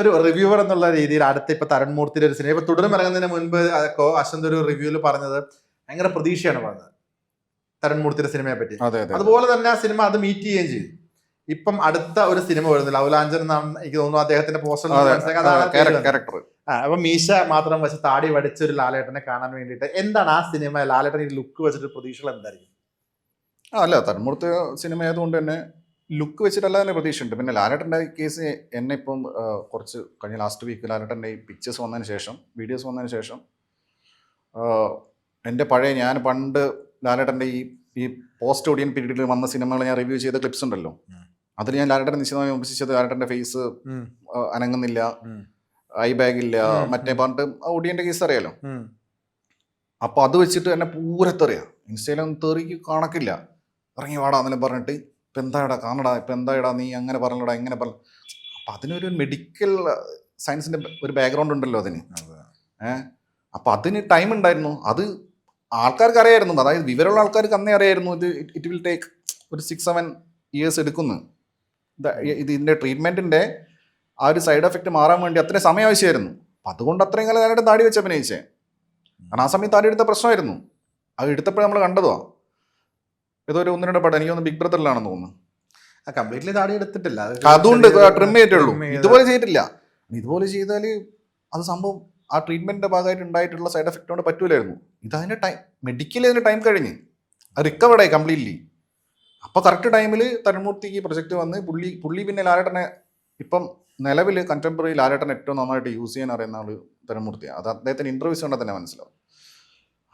ഒരു റിവ്യൂവർ എന്നുള്ള രീതിയിൽ അടുത്ത ഇപ്പൊ തരുൺ മൂർത്തിയുടെ ഒരു സിനിമ ഇപ്പൊ തുടരും ഇറങ്ങുന്നതിന് മുൻപ് അശ്വന്ത് ഒരു റിവ്യൂവിൽ പറഞ്ഞത് ഭയങ്കര പ്രതീക്ഷയാണ് പറഞ്ഞത് തരുൺ മൂർത്തിയുടെ സിനിമയെ പറ്റി. അതെ അതെ. അതുപോലെ തന്നെ ആ സിനിമ അത് മീറ്റ് ചെയ്യുകയും ചെയ്തു. ഇപ്പം അടുത്ത ഒരു സിനിമ വരുന്നത് ലവ്ലാഞ്ചൻ എന്നാണ് എനിക്ക് തോന്നുന്നു അദ്ദേഹത്തിന്റെ പോസ്റ്റർ. ക്യാരക്ടർ. അപ്പൊ മീശ മാത്രം വെച്ച് താടി വടിച്ച ഒരു ലാലേട്ടനെ കാണാൻ വേണ്ടിയിട്ട് എന്താണ് ആ സിനിമ ലാലേട്ടൻ ഈ ലുക്ക് വെച്ചിട്ട് പ്രതീക്ഷകൾ എന്തായിരിക്കും? അല്ല, തന്മൂർത്തി സിനിമ ആയതുകൊണ്ട് തന്നെ ലുക്ക് വെച്ചിട്ടല്ല തന്നെ പ്രതീക്ഷയുണ്ട്. പിന്നെ ലാലേട്ടൻ്റെ കേസ് എന്നെ ഇപ്പം കുറച്ച് കഴിഞ്ഞ ലാസ്റ്റ് വീക്ക് ലാലേട്ടൻ്റെ ഈ പിക്ചേഴ്സ് വന്നതിന് ശേഷം, വീഡിയോസ് വന്നതിന് ശേഷം എൻ്റെ പഴയ ഞാൻ പണ്ട് ലാലേട്ടൻ്റെ ഈ പോസ്റ്റ് ഓഡിയൻ പീരീഡിൽ വന്ന സിനിമകൾ ഞാൻ റിവ്യൂ ചെയ്ത ക്ലിപ്സ് ഉണ്ടല്ലോ, അതിൽ ഞാൻ ലാലേട്ടനെ നിശ്ചിതമായി വിമർശിച്ചത് ലാലേട്ടൻ്റെ ഫേസ് അനങ്ങുന്നില്ല, ഐ ബാഗ് ഇല്ല, മറ്റേ പറഞ്ഞിട്ട് ഓഡിയൻ്റെ കേസ് അറിയാലോ. അപ്പോൾ അത് വെച്ചിട്ട് എന്നെ പൂരത്തെറിയാം. ഇൻസ്റ്റയിലൊന്നും തെറിക്ക് കണക്കില്ല. ഇറങ്ങി വാടാ എന്നെല്ലാം പറഞ്ഞിട്ട് ഇപ്പം എന്താടാ കാണടാ, ഇപ്പം എന്താടാ നീ അങ്ങനെ പറഞ്ഞടാ ഇങ്ങനെ പറഞ്ഞു. അപ്പം അതിനൊരു മെഡിക്കൽ സയൻസിൻ്റെ ഒരു ബാക്ക്ഗ്രൗണ്ട് ഉണ്ടല്ലോ അതിന്. അപ്പം അതിന് ടൈം ഉണ്ടായിരുന്നു. അത് ആൾക്കാർക്ക് അറിയായിരുന്നു, അതായത് വിവരമുള്ള ആൾക്കാർക്ക് അന്നേ അറിയായിരുന്നു ഇത് ഇറ്റ് വിൽ ടേക്ക് ഒരു 6-7 years എടുക്കുന്നു. ഇതിൻ്റെ ട്രീറ്റ്മെൻറ്റിൻ്റെ ആ ഒരു സൈഡ് എഫക്റ്റ് മാറാൻ വേണ്ടി അത്രയും സമയം ആവശ്യമായിരുന്നു. അപ്പം അതുകൊണ്ട് അത്രയും കാലം ഞാനായിട്ട് താടി വെച്ച് അഭിനയിച്ചേ. കാരണം ആ സമയത്ത് താടി എടുത്ത പ്രശ്നമായിരുന്നു. അത് എടുത്തപ്പോൾ നമ്മൾ കണ്ടതാ. ഏതൊരു 1-2 പടം, എനിക്കൊന്ന് ബിഗ് ബ്രദറിലാണെന്ന് തോന്നുന്നു. കംപ്ലീറ്റ്ലി താടി എടുത്തിട്ടില്ല, അതുകൊണ്ട് ട്രിം ചെയ്തിട്ടുള്ളൂ. ഇതുപോലെ ചെയ്തിട്ടില്ല. ഇതുപോലെ ചെയ്താൽ അത് സംഭവം ആ ട്രീറ്റ്മെന്റിന്റെ ഭാഗമായിട്ട് ഉണ്ടായിട്ടുള്ള സൈഡ് എഫക്റ്റ് കൊണ്ട് പറ്റൂലായിരുന്നു. ഇതതിന്റെ ടൈം, മെഡിക്കലി അതിന് ടൈം കഴിഞ്ഞ് അത് റിക്കവേർഡായി കംപ്ലീറ്റ്ലി. അപ്പോൾ കറക്റ്റ് ടൈമിൽ തരുൺമൂർത്തിക്ക് പ്രൊജക്റ്റ് വന്ന് പുള്ളി പിന്നെ ലാലേട്ടനെ ഇപ്പം നിലവിൽ കണ്ടംപററി ലാലേട്ടൻ ഏറ്റവും നന്നായിട്ട് യൂസ് ചെയ്യാൻ അറിയുന്ന ആൾ തരുൺമൂർത്തിയാണ്. അത് അദ്ദേഹത്തിന് ഇൻ്റർവ്യൂസ് കണ്ടാൽ തന്നെ മനസ്സിലാവും.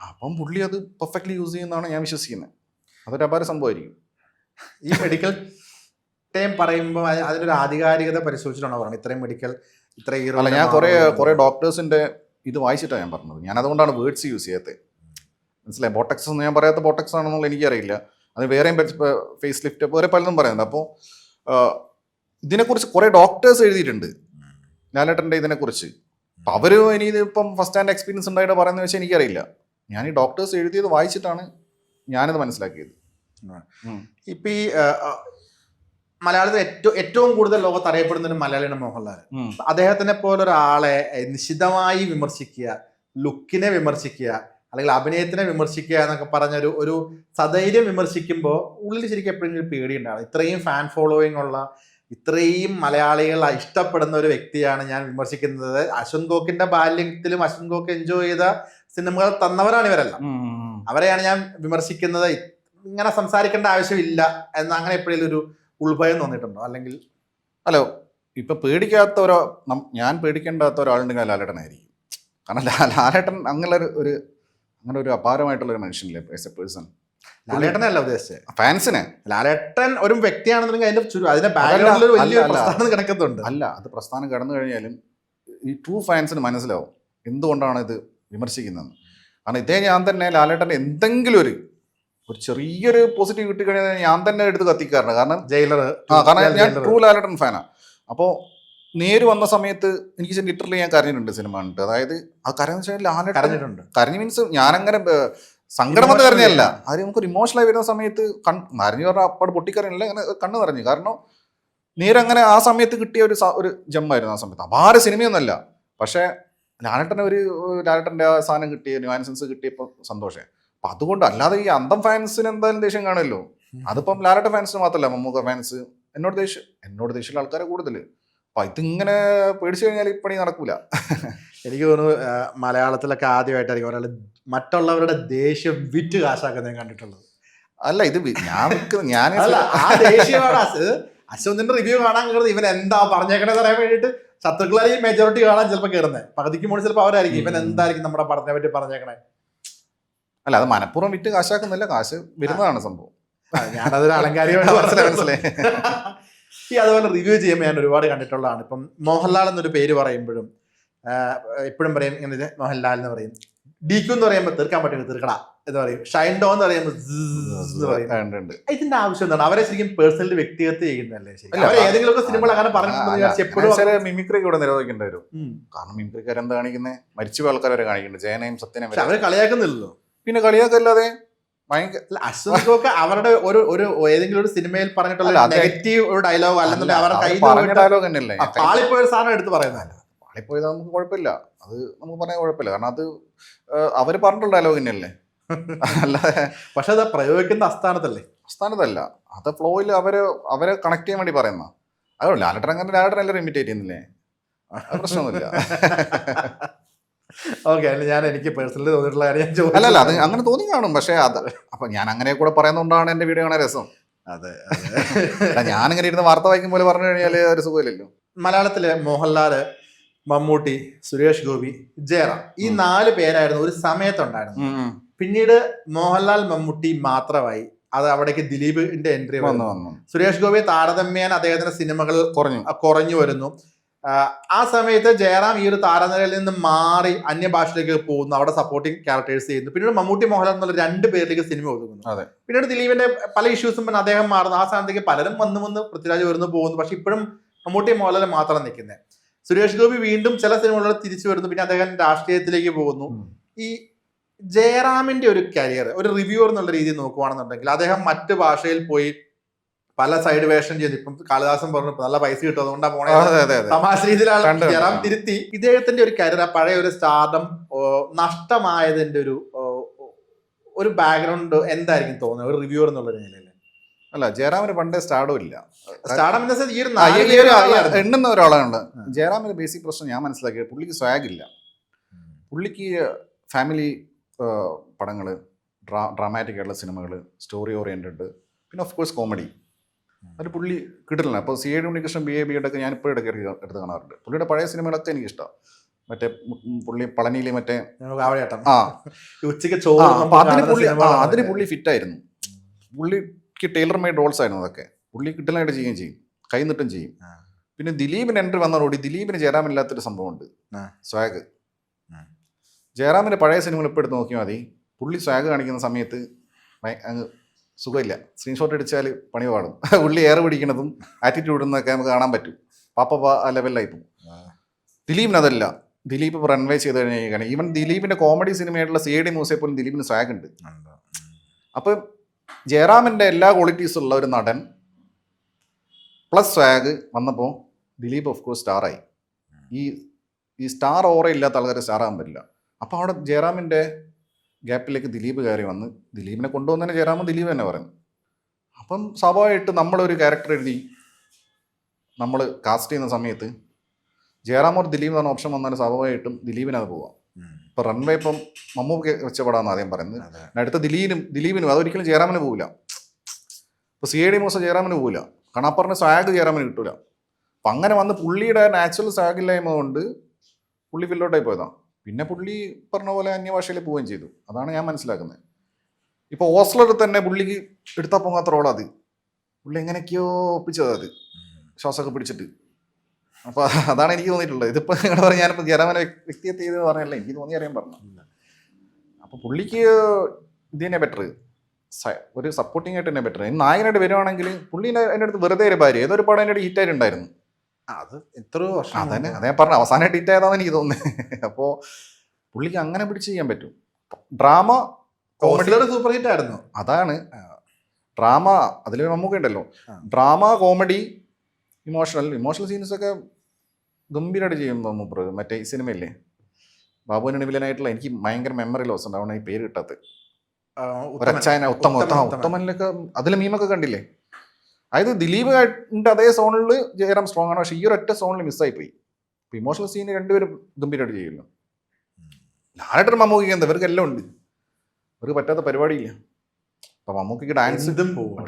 അപ്പം പുള്ളി അത് പെർഫെക്റ്റ്ലി യൂസ് ചെയ്യുന്നതാണ് ഞാൻ വിശ്വസിക്കുന്നത്. അതൊരു അപാര സംഭവമായിരിക്കും. ഈ മെഡിക്കൽ ടൈം പറയുമ്പോൾ അതിനൊരു ആധികാരികത പരിശോധിച്ചിട്ടാണോ പറഞ്ഞത് ഇത്രയും മെഡിക്കൽ ഇത്ര ഇയർ? അല്ല, ഞാൻ കുറേ ഡോക്ടേഴ്സിൻ്റെ ഇത് വായിച്ചിട്ടാണ് ഞാൻ പറഞ്ഞത്. ഞാൻ അതുകൊണ്ടാണ് വേർഡ്സ് യൂസ് ചെയ്യാത്തത്. മനസ്സിലായി? ബോട്ടക്സ് എന്ന് ഞാൻ പറയാത്ത ബോട്ടക്സ് ആണെന്നുള്ള എനിക്കറിയില്ല. അത് വേറെയും ഫേസ് ലിഫ്റ്റ് വേറെ പലതും പറയുന്നുണ്ട്. അപ്പോൾ ഇതിനെക്കുറിച്ച് കുറേ ഡോക്ടേഴ്സ് എഴുതിയിട്ടുണ്ട് ലാലേട്ടൻ്റെ ഇതിനെക്കുറിച്ച്. അപ്പം അവർ ഇനി ഇതിപ്പം ഫസ്റ്റ് ഹാൻഡ് എക്സ്പീരിയൻസ് ഉണ്ടായിട്ട് പറയുന്നത് വെച്ചാൽ എനിക്കറിയില്ല. ഞാൻ ഈ ഡോക്ടേഴ്സ് എഴുതിയത് വായിച്ചിട്ടാണ് ഞാനിത് മനസ്സിലാക്കിയത്. ഇപ്പം ഈ മലയാളത്തിൽ ഏറ്റവും കൂടുതൽ ലോകത്ത് അറിയപ്പെടുന്ന ഒരു മലയാളിയാണ് മോഹൻലാൽ. അദ്ദേഹത്തിനെ പോലെ ഒരാളെ നിശിതമായി വിമർശിക്കുക, ലുക്കിനെ വിമർശിക്കുക, അല്ലെങ്കിൽ അഭിനയത്തിനെ വിമർശിക്കുക എന്നൊക്കെ പറഞ്ഞ ഒരു സധൈര്യം വിമർശിക്കുമ്പോൾ ഉള്ളിൽ ശരിക്കും എപ്പോഴെങ്കിലും പേടിയുണ്ടാണ്. ഇത്രയും ഫാൻ ഫോളോയിങ് ഉള്ള, ഇത്രയും മലയാളികൾ ഇഷ്ടപ്പെടുന്ന ഒരു വ്യക്തിയാണ് ഞാൻ വിമർശിക്കുന്നത്. അശ്വന്ത് ഗോക്കിന്റെ ബാല്യത്തിലും അശ്വന്ത് ഗോക്ക് എൻജോയ് ചെയ്ത സിനിമകൾ തന്നവരാണ് ഇവരെല്ലാം. അവരെയാണ് ഞാൻ വിമർശിക്കുന്നത്, ഇങ്ങനെ സംസാരിക്കേണ്ട ആവശ്യമില്ല എന്ന് അങ്ങനെ എപ്പോഴും ഒരു ഉൾഭയം തോന്നിയിട്ടുണ്ടോ? അല്ലെങ്കിൽ അല്ല, ഇപ്പം ഞാൻ പേടിക്കേണ്ടാത്ത ഒരാളുണ്ടെങ്കിൽ ലാലേട്ടനായിരിക്കും. കാരണം ലാലേട്ടൻ അങ്ങനെ ഒരു അപാരമായിട്ടുള്ള ഒരു മനുഷ്യനില്ലേ ആസ് എ പേഴ്സൺ. ലാലേട്ടനല്ല ഉദ്ദേശിച്ചത്, ഫാൻസിനെ. ലാലേട്ടൻ ഒരു വ്യക്തിയാണെന്നുണ്ടെങ്കിൽ അതിന്റെ ബാക്ക്ഗ്രൗണ്ടിൽ ഒരു വലിയ പ്രസ്ഥാനം കിടക്കുന്നുണ്ട്. അല്ല, അത് പ്രസ്ഥാനം കടന്നു കഴിഞ്ഞാലും ഈ ട്രൂ ഫാൻസിന് മനസ്സിലാവും എന്തുകൊണ്ടാണ് ഇത് വിമർശിക്കുന്നതെന്ന്. കാരണം ഇതേ ഞാൻ തന്നെ ലാലേട്ടൻ്റെ എന്തെങ്കിലും ഒരു ചെറിയൊരു പോസിറ്റീവ് കിട്ടിക്കഴിഞ്ഞാൽ ഞാൻ തന്നെ എടുത്ത് കത്തിക്കാറുണ്ട്. കാരണം കാരണം ഞാൻ ട്രൂ ലാലേട്ടൻ ഫാനാണ്. അപ്പോൾ നേര് വന്ന സമയത്ത് എനിക്ക് ലിറ്ററലി ഞാൻ കരഞ്ഞിട്ടുണ്ട് സിനിമ കണ്ടിട്ട്. അതായത് ആ കരഞ്ഞെന്ന് വെച്ചാൽ ലാലേട്ടൻ കരഞ്ഞു മീൻസ് ഞാനങ്ങനെ സങ്കടം വന്ന് കരഞ്ഞല്ല, അത് നമുക്കൊരു ഇമോഷണലായി വരുന്ന സമയത്ത് കരഞ്ഞു പറഞ്ഞാൽ അപ്പാട് പൊട്ടിക്കരഞ്ഞില്ല, അങ്ങനെ കണ്ണ് നിറഞ്ഞു. കാരണം നേരങ്ങനെ ആ സമയത്ത് കിട്ടിയ ഒരു ജമ്മായിരുന്നു ആ സമയത്ത്. അപാര സിനിമയൊന്നുമല്ല, പക്ഷേ ലാലേട്ടൻ്റെ ആ സാധനം കിട്ടിയ ന്യൂആൻസൻസ് കിട്ടിയപ്പോൾ സന്തോഷമായി. അപ്പം അതുകൊണ്ട് അല്ലാതെ ഈ അന്തം ഫാൻസിന് എന്തായാലും ദേഷ്യം കാണുമല്ലോ. അതിപ്പം ലാലേട്ടൻ ഫാൻസിന് മാത്രമല്ല, മമ്മൂക്ക ഫാൻസ് എന്നോട് ദേഷ്യമുള്ള ആൾക്കാരെ കൂടുതൽ. അപ്പം ഇതിങ്ങനെ പേടിച്ചു കഴിഞ്ഞാൽ ഈ പണി നടക്കൂല. എനിക്ക് തോന്നുന്നു മലയാളത്തിലൊക്കെ ആദ്യമായിട്ടായിരിക്കും ഒരാൾ മറ്റുള്ളവരുടെ ദേഷ്യം വിറ്റ് കാശാക്കുന്നത് ഞാൻ കണ്ടിട്ടുള്ളത്. അല്ല, ഇത് ഞാൻ ആ ദേഷ്യമാണ് അശ്വന്തിന്റെ റിവ്യൂ കാണാൻ കയറുന്നത് ഇവൻ എന്താ പറഞ്ഞേക്കണേ പറയാൻ വേണ്ടിയിട്ട് ശത്രുക്കളായിരിക്കും മെജോറിറ്റി കാണാൻ ചിലപ്പോൾ കയറുന്നത്. പകുതിക്ക് മുകളിൽ ചിലപ്പോൾ അവരായിരിക്കും ഇവൻ എന്തായിരിക്കും നമ്മുടെ പടത്തിനെ പറ്റി പറഞ്ഞേക്കണേ. അല്ല, അത് മനഃപൂർവ്വം വിറ്റ് കാശാക്കുന്നില്ല, കാശ് വരുന്നതാണ് സംഭവം. ഞാനതൊരു അലങ്കാരികമായിട്ട് മനസ്സിലായി. ഈ അതുപോലെ റിവ്യൂ ചെയ്യുമ്പോൾ ഞാൻ ഒരുപാട് കണ്ടിട്ടുള്ളതാണ്. ഇപ്പം മോഹൻലാൽ എന്നൊരു പേര് പറയുമ്പോഴും എപ്പോഴും പറയും ഇങ്ങനെ മോഹൻലാൽ എന്ന് പറയും. DQ എന്ന് പറയുമ്പോൾ തീർക്കാൻ പറ്റും തീർക്കട എന്ന് പറയും. ഷൈൻ ഡോ എന്ന് പറയുമ്പോൾ എന്ന് പറയും. ഇതിന്റെ ആവശ്യം എന്താണ്? അവരെ ശരിക്കും പേഴ്സണലി വ്യക്തിഗത ചെയ്യുന്നതല്ലേ ശരി? അവർ ഏതെങ്കിലും സിനിമകൾ അങ്ങനെ പറഞ്ഞിട്ടുണ്ടെന്ന് എപ്പോഴും മിമിക്രി കൂടെ നിരോധിക്കേണ്ടി വരും. കാരണം മിമിക്രിക്കാർ എന്താ കാണിക്കുന്നത്? മരിച്ചുപോയ ആൾക്കാരെ കാണിക്കുന്നുണ്ട്. ജയനയും സത്യനും അവരെ കളിയാക്കുന്നില്ലല്ലോ. പിന്നെ കളിയാക്കല്ലാതെ അശ്വന്തൊക്കെ അവരുടെ ഒരു ഏതെങ്കിലും ഒരു സിനിമയിൽ പറഞ്ഞിട്ടുള്ള നെഗറ്റീവ് ഒരു ഡയലോഗ് അല്ലെന്നുണ്ടെങ്കിൽ അവരുടെ കയ്യിൽ ഡയലോഗ് തന്നെയല്ലേ. പാളിപ്പോയ സാധനം എടുത്ത് പറയുന്നതല്ല. പാളിപ്പോയത് നമുക്ക് കുഴപ്പമില്ല, അത് നമുക്ക് പറയാൻ കുഴപ്പമില്ല. കാരണം അത് അവര് പറഞ്ഞിട്ടുള്ള ഡയലോഗ് തന്നെയല്ലേ. അല്ലാതെ പക്ഷെ അത് പ്രയോഗിക്കുന്ന അസ്ഥാനത്തല്ല, അത് ഫ്ലോയിൽ അവരെ കണക്ട് ചെയ്യാൻ വേണ്ടി പറയുന്ന. അതോ ലാലട്ടനെല്ലാം ഇമിറ്റേറ്റ് ചെയ്യുന്നില്ലേ, പ്രശ്നമൊന്നുമില്ല. ഓക്കെ, ഞാൻ എനിക്ക് പേഴ്സണലി തോന്നിയിട്ടുള്ള കാര്യം അല്ലല്ല, അത് അങ്ങനെ തോന്നി കാണും. പക്ഷെ അത് അപ്പൊ ഞാൻ അങ്ങനെ കൂടെ പറയുന്നതുകൊണ്ടാണ് എന്റെ വീഡിയോ കാണാൻ രസം. അതെ, ഞാനിങ്ങനെ ഇരുന്ന് വാർത്ത വായിക്കും പോലെ പറഞ്ഞു കഴിഞ്ഞാൽ ഒരു സുഖമില്ലല്ലോ. മലയാളത്തിലെ മോഹൻലാല്, മമ്മൂട്ടി, സുരേഷ് ഗോപി, ജയറാം, ഈ 4 പേരായിരുന്നു ഒരു സമയത്തുണ്ടായിരുന്നു. പിന്നീട് മോഹൻലാൽ, മമ്മൂട്ടി മാത്രമായി. അത് അവിടേക്ക് ദിലീപിന്റെ എൻട്രി വന്നു. സുരേഷ് ഗോപി താരതമ്യേന അദ്ദേഹത്തിന്റെ സിനിമകൾ കുറഞ്ഞു വരുന്നു. ആ സമയത്ത് ജയറാം ഈ ഒരു താരനിരയിൽ നിന്ന് മാറി അന്യഭാഷയിലേക്ക് പോകുന്നു, അവിടെ സപ്പോർട്ടിങ് ക്യാരക്ടേഴ്സ് ചെയ്യുന്നു. പിന്നീട് മമ്മൂട്ടി, മോഹൻലാൽ എന്നുള്ള 2 പേരിലേക്ക് സിനിമ ഒതുങ്ങുന്നു. പിന്നീട് ദിലീപിന്റെ പല ഇഷ്യൂസും പിന്നെ അദ്ദേഹം മാറുന്നു. ആ സ്ഥാനത്തേക്ക് പലരും വന്ന് പൃഥ്വിരാജ് വരുന്നു പോകുന്നു. പക്ഷെ ഇപ്പോഴും മമ്മൂട്ടി, മോഹൻലാൽ മാത്രം നിൽക്കുന്നത്. സുരേഷ് ഗോപി വീണ്ടും ചില സിനിമകളിൽ തിരിച്ചു വരുന്നു. പിന്നെ അദ്ദേഹം രാഷ്ട്രീയത്തിലേക്ക് പോകുന്നു. ഈ ജയറാമിന്റെ ഒരു കരിയർ ഒരു റിവ്യൂവർ എന്നുള്ള രീതിയിൽ നോക്കുകയാണെന്നുണ്ടെങ്കിൽ അദ്ദേഹം മറ്റു ഭാഷയിൽ പോയി പല സൈഡ് വേഷം ചെയ്തു. ഇപ്പം കാളിദാസൻ പറഞ്ഞു നല്ല പൈസ കിട്ടും അതുകൊണ്ടാണ് പോണേ, തമാശ രീതിയിലാണ് ജയറാം തിരുത്തി. ഇദ്ദേഹത്തിന്റെ ഒരു കരിയർ, പഴയ ഒരു സ്റ്റാർഡം നഷ്ടമായതിന്റെ ഒരു ബാക്ക്ഗ്രൗണ്ട് എന്തായിരിക്കും തോന്നുന്നത് ഒരു റിവ്യൂവർ എന്നുള്ള നിലയിൽ? അല്ല, ജയറാമിന് പണ്ടേ സ്റ്റാർഡും ഇല്ല. സ്റ്റാർഡം എണ്ണുന്ന ഒരാളാണ് ജയറാമിന്റെ ബേസിക് പ്രശ്നം. ഞാൻ മനസ്സിലാക്കിയത് പുള്ളിക്ക് സ്വാഗ് ഇല്ല. പുള്ളിക്ക് ഫാമിലി പടങ്ങള്, ഡ്രാമാറ്റിക് ആയിട്ടുള്ള സിനിമകൾ, സ്റ്റോറി ഓറിയന്റഡ്, പിന്നെ ഓഫ് കോഴ്സ് കോമഡി, അത് പുള്ളി കിട്ടില്ല. അപ്പോൾ CID ഉണ്ണികൃഷ്ണൻ, BAB ഒക്കെ ഞാൻ ഇപ്പോഴും ഇടയ്ക്ക് എടുത്ത് കാണാറുണ്ട്. പുള്ളിയുടെ പഴയ സിനിമകളൊക്കെ എനിക്ക് ഇഷ്ടം. മറ്റേ പുള്ളി പളനിയിലെ മറ്റേ ഉച്ചയ്ക്ക് അതിന് പുള്ളി ഫിറ്റായിരുന്നു. പുള്ളിക്ക് ടൈലർ മെയ്ഡ് റോൾസ് ആയിരുന്നു അതൊക്കെ. പുള്ളി കിട്ടലായിട്ട് ചെയ്യുകയും ചെയ്യും, കൈനിട്ടും ചെയ്യും. പിന്നെ ദിലീപിന് എൻട്രി വന്നതോടെ ദിലീപിന് ജയറാമില്ലാത്തൊരു സംഭവമുണ്ട്, സ്വാഗ്. ജയറാമിന്റെ പഴയ സിനിമകൾ ഇപ്പോൾ എടുത്ത് നോക്കിയാൽ മതി, പുള്ളി സ്വാഗ് കാണിക്കുന്ന സമയത്ത് അങ്ങ് സുഖമില്ല. സ്ക്രീൻഷോട്ട് അടിച്ചാൽ പണി പാടും. പുള്ളി ഏറെ പിടിക്കുന്നതും ആറ്റിറ്റ്യൂഡ് എന്നൊക്കെ നമുക്ക് കാണാൻ പറ്റും. പാപ്പ ആ ലെവലിലായി പോകും. ദിലീപിന് അതല്ല. ദിലീപ് റൺവേ ചെയ്ത് കഴിഞ്ഞാൽ ഈവൻ ദിലീപിന്റെ കോമഡി സിനിമയായിട്ടുള്ള CID മൂസയെ പോലും ദിലീപിന് സ്വാഗ് ഉണ്ട്. അപ്പം ജയറാമിന്റെ എല്ലാ ക്വാളിറ്റീസും ഉള്ള ഒരു നടൻ പ്ലസ് സ്വാഗ് വന്നപ്പോൾ ദിലീപ് ഓഫ് കോഴ്സ് സ്റ്റാറായി. ഈ സ്റ്റാർ ഓറ ഇല്ലാത്ത ആൾക്കാരെ സ്റ്റാറാകാൻ പറ്റില്ല. അപ്പോൾ അവിടെ ജയറാമിന്റെ ഗ്യാപ്പിലേക്ക് ദിലീപ് കയറി വന്ന് ദിലീപിനെ കൊണ്ടുവന്നതിന് ജയറാമും ദിലീപ് തന്നെ പറയുന്നു. അപ്പം സ്വാഭാവികമായിട്ട് നമ്മളൊരു ക്യാരക്ടർ എഴുതി നമ്മൾ കാസ്റ്റ് ചെയ്യുന്ന സമയത്ത് ജയറാം ഓർ ദിലീപ് എന്ന ഓപ്ഷൻ വന്നാൽ സ്വാഭാവികമായിട്ടും ദിലീപിനത് പോവാം. ഇപ്പം റൺവേ ഇപ്പം മമ്മൂക്ക് വെച്ചപ്പെടാന്ന് ആദ്യം പറയുന്നത്. അടുത്ത ദിലീപിനും അതൊരിക്കലും ജയറാമിന് പോവില്ല. ഇപ്പോൾ CID മൂസ ജയറാമിന് പോവില്ല. കാരണം ആ പറഞ്ഞ സ്വാഗ് ജയറാമിന് കിട്ടൂല. അപ്പം അങ്ങനെ വന്ന് പുള്ളിയുടെ നാച്ചുറൽ സ്വാഗില്ലായ്മ കൊണ്ട് പുള്ളി ഫില്ലോട്ടായി പോയതാണ്. പിന്നെ പുള്ളി പറഞ്ഞ പോലെ അന്യഭാഷയിൽ പോവുകയും ചെയ്തു. അതാണ് ഞാൻ മനസ്സിലാക്കുന്നത്. ഇപ്പോൾ ഓസ്ലർ തന്നെ പുള്ളിക്ക് എടുത്താൽ പോകാത്ത റോളത്. പുള്ളി എങ്ങനെയൊക്കെയോ ഒപ്പിച്ചത്, അത് ശ്വാസമൊക്കെ പിടിച്ചിട്ട്. അപ്പോൾ അതാണ് എനിക്ക് തോന്നിയിട്ടുള്ളത്. ഇതിപ്പോൾ നിങ്ങളുടെ പറഞ്ഞാൽ ഞാനിപ്പോൾ ജയറാമിനെ വ്യക്തിയെ ചെയ്ത് പറഞ്ഞല്ലേ, എനിക്ക് തോന്നി അറിയാൻ പറഞ്ഞു. അപ്പോൾ പുള്ളിക്ക് ഇത് തന്നെ ബെറ്റർ, ഒരു സപ്പോർട്ടിങ് ആയിട്ട് തന്നെ ബെറ്റർ. നായകനായിട്ട് വരുവാണെങ്കിൽ പുള്ളി എൻ്റെ അടുത്ത് വെറുതെ ഒരു ഭാര്യ ഏതൊരു പടം എൻ്റെ ഹിറ്റായിട്ടുണ്ടായിരുന്നു. അത് എത്രയോ വർഷം അതന്നെ അതേ പറഞ്ഞു അവസാനമായിട്ട് ഹിറ്റ് ആയതാന്ന് എനിക്ക് തോന്നുന്നത്. അപ്പോൾ പുള്ളിക്ക് അങ്ങനെ പിടിച്ച് ചെയ്യാൻ പറ്റും. ഡ്രാമ കോമഡി സൂപ്പർ ഹിറ്റ് ആയിരുന്നു. അതാണ് ഡ്രാമ, അതിൽ നമുക്ക് ഉണ്ടല്ലോ ഡ്രാമ, കോമഡി, ഇമോഷണൽ സീൻസ് ഒക്കെ ഗംഭീരമായിട്ട് ചെയ്യുമ്പോൾ മൂപ്പർ. മറ്റേ ഈ സിനിമയില്ലേ ബാബുവിന് വില്ലനായിട്ടുള്ള, എനിക്ക് ഭയങ്കര മെമ്മറി ലോസ് ഉണ്ട്, അവിടെ ഈ പേര് കിട്ടാത്ത ഒരച്ചായന ഉത്തമനിലൊക്കെ അതിൽ മീമൊക്കെ കണ്ടില്ലേ. അതായത് ദിലീപിന്റെ അതേ സോണിൽ ജയറാം സ്ട്രോങ് ആണ്, പക്ഷെ ഈ ഒരു ഒറ്റ സോണിൽ മിസ്സായി പോയി. ഇപ്പൊ ഇമോഷണൽ സീന് രണ്ടുപേരും ഗംഭീരമായിട്ട് ചെയ്യുമല്ലോ. ലാലേട്ടൻ മമ്മൂക്കിക്ക് എന്താ, ഇവർക്ക് എല്ലാം ഉണ്ട്, ഇവർക്ക് പറ്റാത്ത പരിപാടിയില്ല. അപ്പൊ മമ്മൂക്കിക്ക്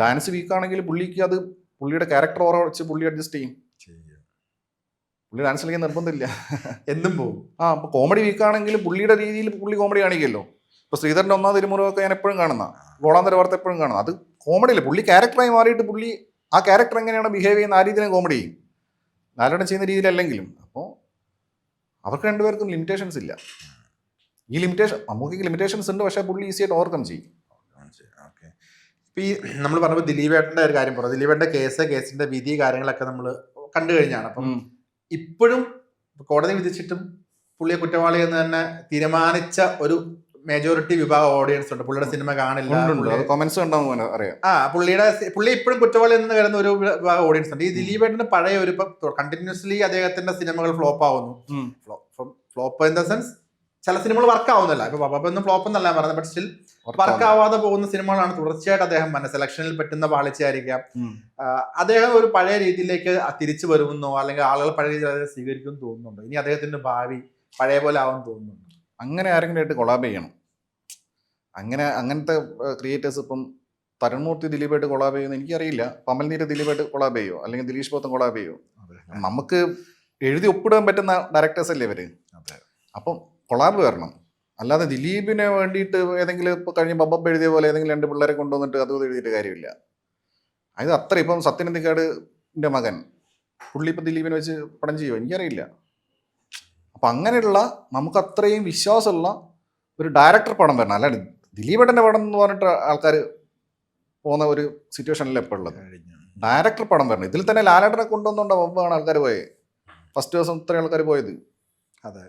ഡാൻസ് വീക്കാണെങ്കിൽ പുള്ളിക്ക് അത് പുള്ളിയുടെ ക്യാരക്ടർ ഓറ വെച്ച് പുള്ളി അഡ്ജസ്റ്റ് ചെയ്യും. പുള്ളി ഡാൻസ് കളിക്കാൻ നിർബന്ധമില്ല, എന്തും പോകും. അപ്പൊ കോമഡി വീക്കാണെങ്കിൽ പുള്ളിയുടെ രീതിയിൽ പുള്ളി കോമഡി കാണിക്കുമല്ലോ. ഇപ്പൊ ശ്രീധരന്റെ ഒന്നാം തിരുമുറൊക്കെ ഞാൻ എപ്പോഴും കാണുന്ന, ഗോളാന്തര വാർത്ത എപ്പോഴും കാണുന്ന, അത് കോമഡിയില്ല, പുള്ളി ക്യാരക്ടറായി മാറിയിട്ട് പുള്ളി ആ ക്യാരക്ടർ എങ്ങനെയാണ് ബിഹേവ് ചെയ്യുന്ന ആ രീതിയിലും കോമഡി ചെയ്യും. ലാലേട്ടൻ ചെയ്യുന്ന രീതിയിലല്ലെങ്കിലും. അപ്പോൾ അവർക്ക് രണ്ടുപേർക്കും ലിമിറ്റേഷൻസ് ഇല്ല. ഈ ലിമിറ്റേഷൻ നമുക്ക് ലിമിറ്റേഷൻസ് ഉണ്ട്, പക്ഷേ പുള്ളി ഈസി ആയിട്ട് ഓവർകം ചെയ്യും. ഓക്കെ. ഇപ്പം ഈ നമ്മൾ പറഞ്ഞപ്പോൾ ദിലീപേട്ടൻ്റെ ഒരു കാര്യം പറഞ്ഞു. ദിലീപേട്ടൻ്റെ കേസിൻ്റെ വിധി കാര്യങ്ങളൊക്കെ നമ്മൾ കണ്ടു കഴിഞ്ഞാണ്. അപ്പം ഇപ്പോഴും കോടതി വിധിച്ചിട്ടും പുള്ളിയെ കുറ്റവാളി എന്ന് തന്നെ തീരുമാനിച്ച ഒരു മെജോറിറ്റി വിഭാഗം ഓഡിയൻസ് ഉണ്ട്. പുള്ളിയുടെ സിനിമ കാണില്ല, കൊമന്റ്സ് ഉണ്ടാവും അറിയാം. പുള്ളി ഇപ്പോഴും കുറ്റവാളി എന്ന് കരുതുന്ന ഒരു വിഭാഗം ഓഡിയൻസ് ഉണ്ട്. ഈ ദിലീപേട്ടന് പഴയ ഒരു കണ്ടിന്യൂസ്ലി അദ്ദേഹത്തിന്റെ സിനിമകൾ ഫ്ലോപ്പ് ആവുന്നു. ഫ്ലോപ്പ് ഇൻ ദ സെൻസ് ചില സിനിമകൾ വർക്ക് ആവുന്നില്ല. ഇപ്പൊ പപ്പൊന്നും ഫ്ലോപ്പ് എന്നല്ല പറഞ്ഞത്, ബട്ട് സ്റ്റിൽ വർക്ക് ആവാതെ പോകുന്ന സിനിമകളാണ് തുടർച്ചയായിട്ട് അദ്ദേഹം സെലക്ഷനിൽ പറ്റുന്ന പാളിച്ചായിരിക്കാം. അദ്ദേഹം ഒരു പഴയ രീതിയിലേക്ക് തിരിച്ചു വരുമെന്നോ അല്ലെങ്കിൽ ആളുകൾ പഴയ രീതിയിൽ സ്വീകരിക്കുമെന്ന് തോന്നുന്നുണ്ടോ? ഇനി അദ്ദേഹത്തിന്റെ ഭാവി പഴയ പോലെ ആവാൻ തോന്നുന്നുണ്ടോ? അങ്ങനെ ആരെങ്കിലും ആയിട്ട് കൊളാബ് ചെയ്യണം. അങ്ങനത്തെ ക്രിയേറ്റേഴ്സ് ഇപ്പം തരുൺമൂർത്തി ദിലീപായിട്ട് കൊളാബ് ചെയ്യുമെന്ന് എനിക്കറിയില്ല. കമൽനീര് ദിലീപായിട്ട് കൊളാബ് ചെയ്യുമോ അല്ലെങ്കിൽ ദിലീഷ് പോത്തൻ കൊളാബ് ചെയ്യുമോ? നമുക്ക് എഴുതി ഒപ്പിടാൻ പറ്റുന്ന ഡയറക്ടേഴ്സ് അല്ലേ ഇവര്. അപ്പം കൊളാബ് വരണം. അല്ലാതെ ദിലീപിന് വേണ്ടിയിട്ട് ഏതെങ്കിലും ഇപ്പോൾ കഴിഞ്ഞ ബബ്ബ എഴുതിയ പോലെ ഏതെങ്കിലും 2 പിള്ളേരെ കൊണ്ടുവന്നിട്ട് അത് എഴുതിയിട്ട് കാര്യമില്ല. അത് അത്ര ഇപ്പം സത്യനന്ദിക്കാടിൻ്റെ മകൻ പുള്ളി ഇപ്പം ദിലീപിനെ വെച്ച് പടം ചെയ്യുമോ എനിക്കറിയില്ല. അപ്പം അങ്ങനെയുള്ള നമുക്ക് അത്രയും വിശ്വാസമുള്ള ഒരു ഡയറക്ടർ പടം വരണം. അല്ലാണ്ട് ദിലീപേട്ടൻ്റെ പടം എന്ന് പറഞ്ഞിട്ട് ആൾക്കാർ പോകുന്ന ഒരു സിറ്റുവേഷനിൽ എപ്പോൾ ഉള്ളത്. ഡയറക്ടർ പടം വരണം. ഇതിൽ തന്നെ ലാലേട്ടനെ കൊണ്ടുവന്നുകൊണ്ട് ബബ്ബാണ് ആൾക്കാർ പോയത്. ഫസ്റ്റ് ദിവസം ഇത്രയും ആൾക്കാർ പോയത്. അതെ,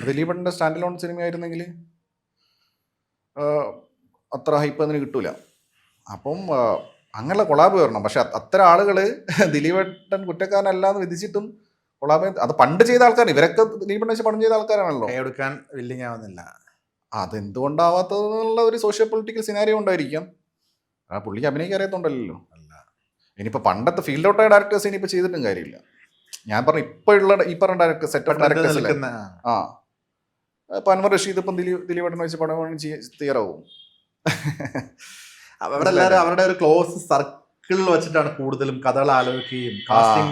ദിലീപേട്ടൻ്റെ സ്റ്റാൻഡ് ലോൺ സിനിമയായിരുന്നെങ്കിൽ അത്ര ഹൈപ്പ് അതിന് കിട്ടൂല. അപ്പം അങ്ങനെയുള്ള കൊളാബ് വരണം. പക്ഷെ അത്തരം ആളുകൾ ദിലീപേട്ടൻ കുറ്റക്കാരനല്ലാന്ന് വിധിച്ചിട്ടും കൊളാബ് അത് പണ്ട് ചെയ്ത ആൾക്കാരാണ്. ഇവരൊക്കെ ദിലീപേട്ടൻ വെച്ച് പടം ചെയ്ത ആൾക്കാരാണല്ലോ. എടുക്കാൻ വില്ലിങ് ആവുന്നില്ല. അതെന്തുകൊണ്ടാവാത്തതെന്നുള്ള ഒരു സോഷ്യോ പൊളിറ്റിക്കൽ സിനാരിയോ ഉണ്ടായിരിക്കാം. പുള്ളിക്ക് അഭിനയിക്കാൻ അറിയത്തുണ്ടല്ലോ. ഇനിയിപ്പോൾ പണ്ടത്തെ ഫീൽഡ് ഔട്ടായ ഡയറക്ടേഴ്സ് ഇനിയിപ്പോൾ ചെയ്തിട്ടും കാര്യമില്ല. ഞാൻ പറഞ്ഞു ഈ പറഞ്ഞ ഡയറക്ടർ സെറ്റ് ഓഫ് ഡയറക്ടേഴ്സ് ഇപ്പൊ അൻവർ റഷീദ് ഇപ്പം ദിലീപേട്ടൻ വെച്ച് പടം തയ്യാറാവും. അവരെല്ലാവരും അവരുടെ ഒരു ക്ലോസ് സർക്കിളിൽ വെച്ചിട്ടാണ് കൂടുതലും കഥകൾ ആലോചിക്കുകയും.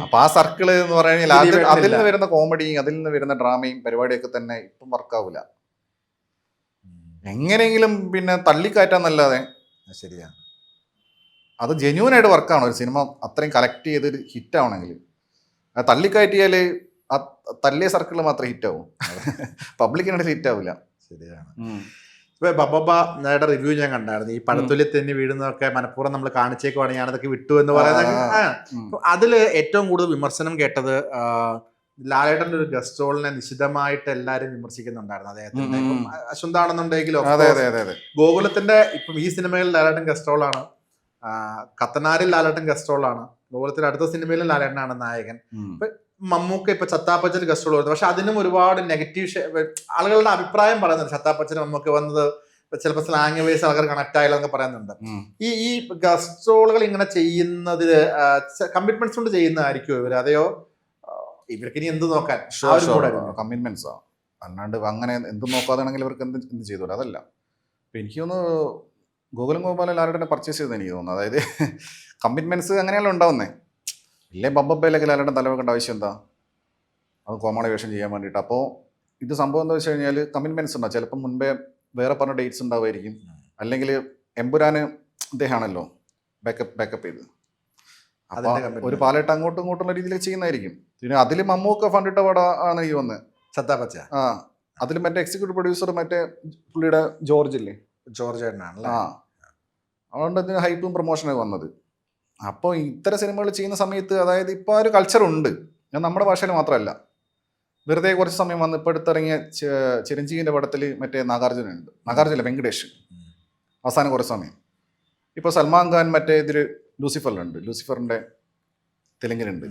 അപ്പൊ ആ സർക്കിള് എന്ന് പറഞ്ഞാൽ അതിൽ നിന്ന് വരുന്ന കോമഡിയും അതിൽ നിന്ന് വരുന്ന ഡ്രാമയും പരിപാടിയൊക്കെ തന്നെ ഇപ്പം വർക്കാവൂല. എങ്ങനെയെങ്കിലും പിന്നെ തള്ളിക്കയറ്റാന്നല്ലാതെ. ശരിയാ, അത് ജെന്യൂൻ ആയിട്ട് വർക്കാണ്. ഒരു സിനിമ അത്രയും കലക്ട് ചെയ്തൊരു ഹിറ്റ് ആവണമെങ്കിൽ തള്ളിക്കയറ്റിയാൽ ആ തല്ലിയ സർക്കിൾ മാത്രമേ ഹിറ്റ് ആവും, പബ്ലിക്കിനായിട്ട് ഹിറ്റ് ആവില്ല. ശരിയാണ്. ഇപ്പൊ ബബ്ബയുടെ റിവ്യൂ ഞാൻ കണ്ടായിരുന്നു. ഈ പഴത്തൊലി തന്നെ വീഴുന്നതൊക്കെ മനഃപൂർവ്വം നമ്മൾ കാണിച്ചേക്കുവാണ്, ഞാനതൊക്കെ വിട്ടു എന്ന് പറയുന്നത്. അതില് ഏറ്റവും കൂടുതൽ വിമർശനം കേട്ടത് ലാലേട്ടന്റെ ഒരു ഗസ്റ്റ് റോളിനെ നിശിതമായിട്ട് എല്ലാരും വിമർശിക്കുന്നുണ്ടായിരുന്നു. അദ്ദേഹത്തിന്റെ അശ്വന്താണെന്നുണ്ടെങ്കിലും ഗോകുലത്തിന്റെ ഇപ്പം ഈ സിനിമയിൽ ലാലേട്ടൻ ഗസ്റ്റ് റോളാണ്, കത്തനാരിൽ ലാലേട്ടൻ ഗസ്റ്റ് റോളാണ്, ഗോകുലത്തിന്റെ അടുത്ത സിനിമയിലും ലാലേട്ടനാണ് നായകൻ. ഇപ്പൊ മമ്മൂക്ക ഇപ്പൊ ചത്താപ്പച്ചൽ ഗസ്റ്റ് റോൾ വരുന്നത്. പക്ഷെ അതിനും ഒരുപാട് നെഗറ്റീവ് ആളുകളുടെ അഭിപ്രായം പറയുന്നുണ്ട്. ചത്താപ്പച്ചൽ മമ്മൂക്ക വന്നത് ചിലപ്പോൾ സ്ലാങ് വൈസ് ആൾക്കാർ കണക്ട് ആയില്ലെന്നൊക്കെ പറയുന്നുണ്ട്. ഈ ഗസ്റ്റ് റോളുകൾ ഇങ്ങനെ ചെയ്യുന്നതില് കമ്മിറ്റ്മെന്റ്സ് കൊണ്ട് ചെയ്യുന്നതായിരിക്കും ഇവര്, അതെയോ ഇവർക്ക് ഇനി എന്ത് നോക്കാൻ കമ്മിറ്റ്മെന്റ്സാ? അല്ലാണ്ട് അങ്ങനെ എന്തും നോക്കാതാണെങ്കിൽ ഇവർക്ക് എന്ത് ചെയ്തോളൂ. അതല്ല ഇപ്പം എനിക്ക് തോന്നുന്നു ഗോകുലം ഗോപാലൻ ലാലേട്ടനെ പർച്ചേസ് ചെയ്തെന്ന് എനിക്ക് തോന്നുന്നു. അതായത് കമ്മിറ്റ്മെന്റ്സ് അങ്ങനെയല്ല ഉണ്ടാവുന്നേ. ഇല്ലേ ബബ്ബയിലൊക്കെ ലാലേട്ടൻ തലവെക്കേണ്ട ആവശ്യം എന്താ? അത് കോമഡി വേഷം ചെയ്യാൻ വേണ്ടിയിട്ട്. അപ്പോൾ ഇത് സംഭവം എന്താ വെച്ച് കഴിഞ്ഞാൽ കമ്മിറ്റ്മെന്റ്സ് ഉണ്ടാവും. ചിലപ്പം മുൻപേ വേറെ പറഞ്ഞ ഡേറ്റ്സ് ഉണ്ടാവുമായിരിക്കും. അല്ലെങ്കിൽ എമ്പുരാന് ഇദ്ദേഹമാണല്ലോ ബാക്കപ്പ് ചെയ്ത്. അപ്പോൾ ഒരു പാലായിട്ട് അങ്ങോട്ടും ഇങ്ങോട്ടുള്ള രീതിയിൽ ചെയ്യുന്നതായിരിക്കും. പിന്നെ അതിൽ മമ്മൂക്ക ഫണ്ടിട്ട പടം ആണ് ഈ വന്ന് ചത്താപ്പച്ച. അതിൽ മറ്റേ എക്സിക്യൂട്ടീവ് പ്രൊഡ്യൂസർ മറ്റേ പുള്ളിയുടെ ജോർജ് ഇല്ലേ, ജോർജ് ഏട്ടനാണല്ലേ. അതുകൊണ്ട് ഇതിന് ഹൈപ്പും പ്രൊമോഷനൊക്കെ വന്നത്. അപ്പോൾ ഇത്തരം സിനിമകൾ ചെയ്യുന്ന സമയത്ത് അതായത് ഇപ്പോൾ ആ ഒരു കൾച്ചറുണ്ട്. ഞാൻ നമ്മുടെ ഭാഷയിൽ മാത്രമല്ല, വെറുതെ കുറച്ച് സമയം വന്ന് ഇപ്പോൾ അടുത്തിറങ്ങിയ ചിരഞ്ജീവിൻ്റെ പടത്തിൽ മറ്റേ നാഗാർജുന വെങ്കടേഷ് അവസാനം കുറച്ച് സമയം. ഇപ്പോൾ സൽമാൻ ഖാൻ മറ്റേ ഇതിൽ ലൂസിഫറിലുണ്ട്, ലൂസിഫറിൻ്റെ തെലുങ്കിലുണ്ട്.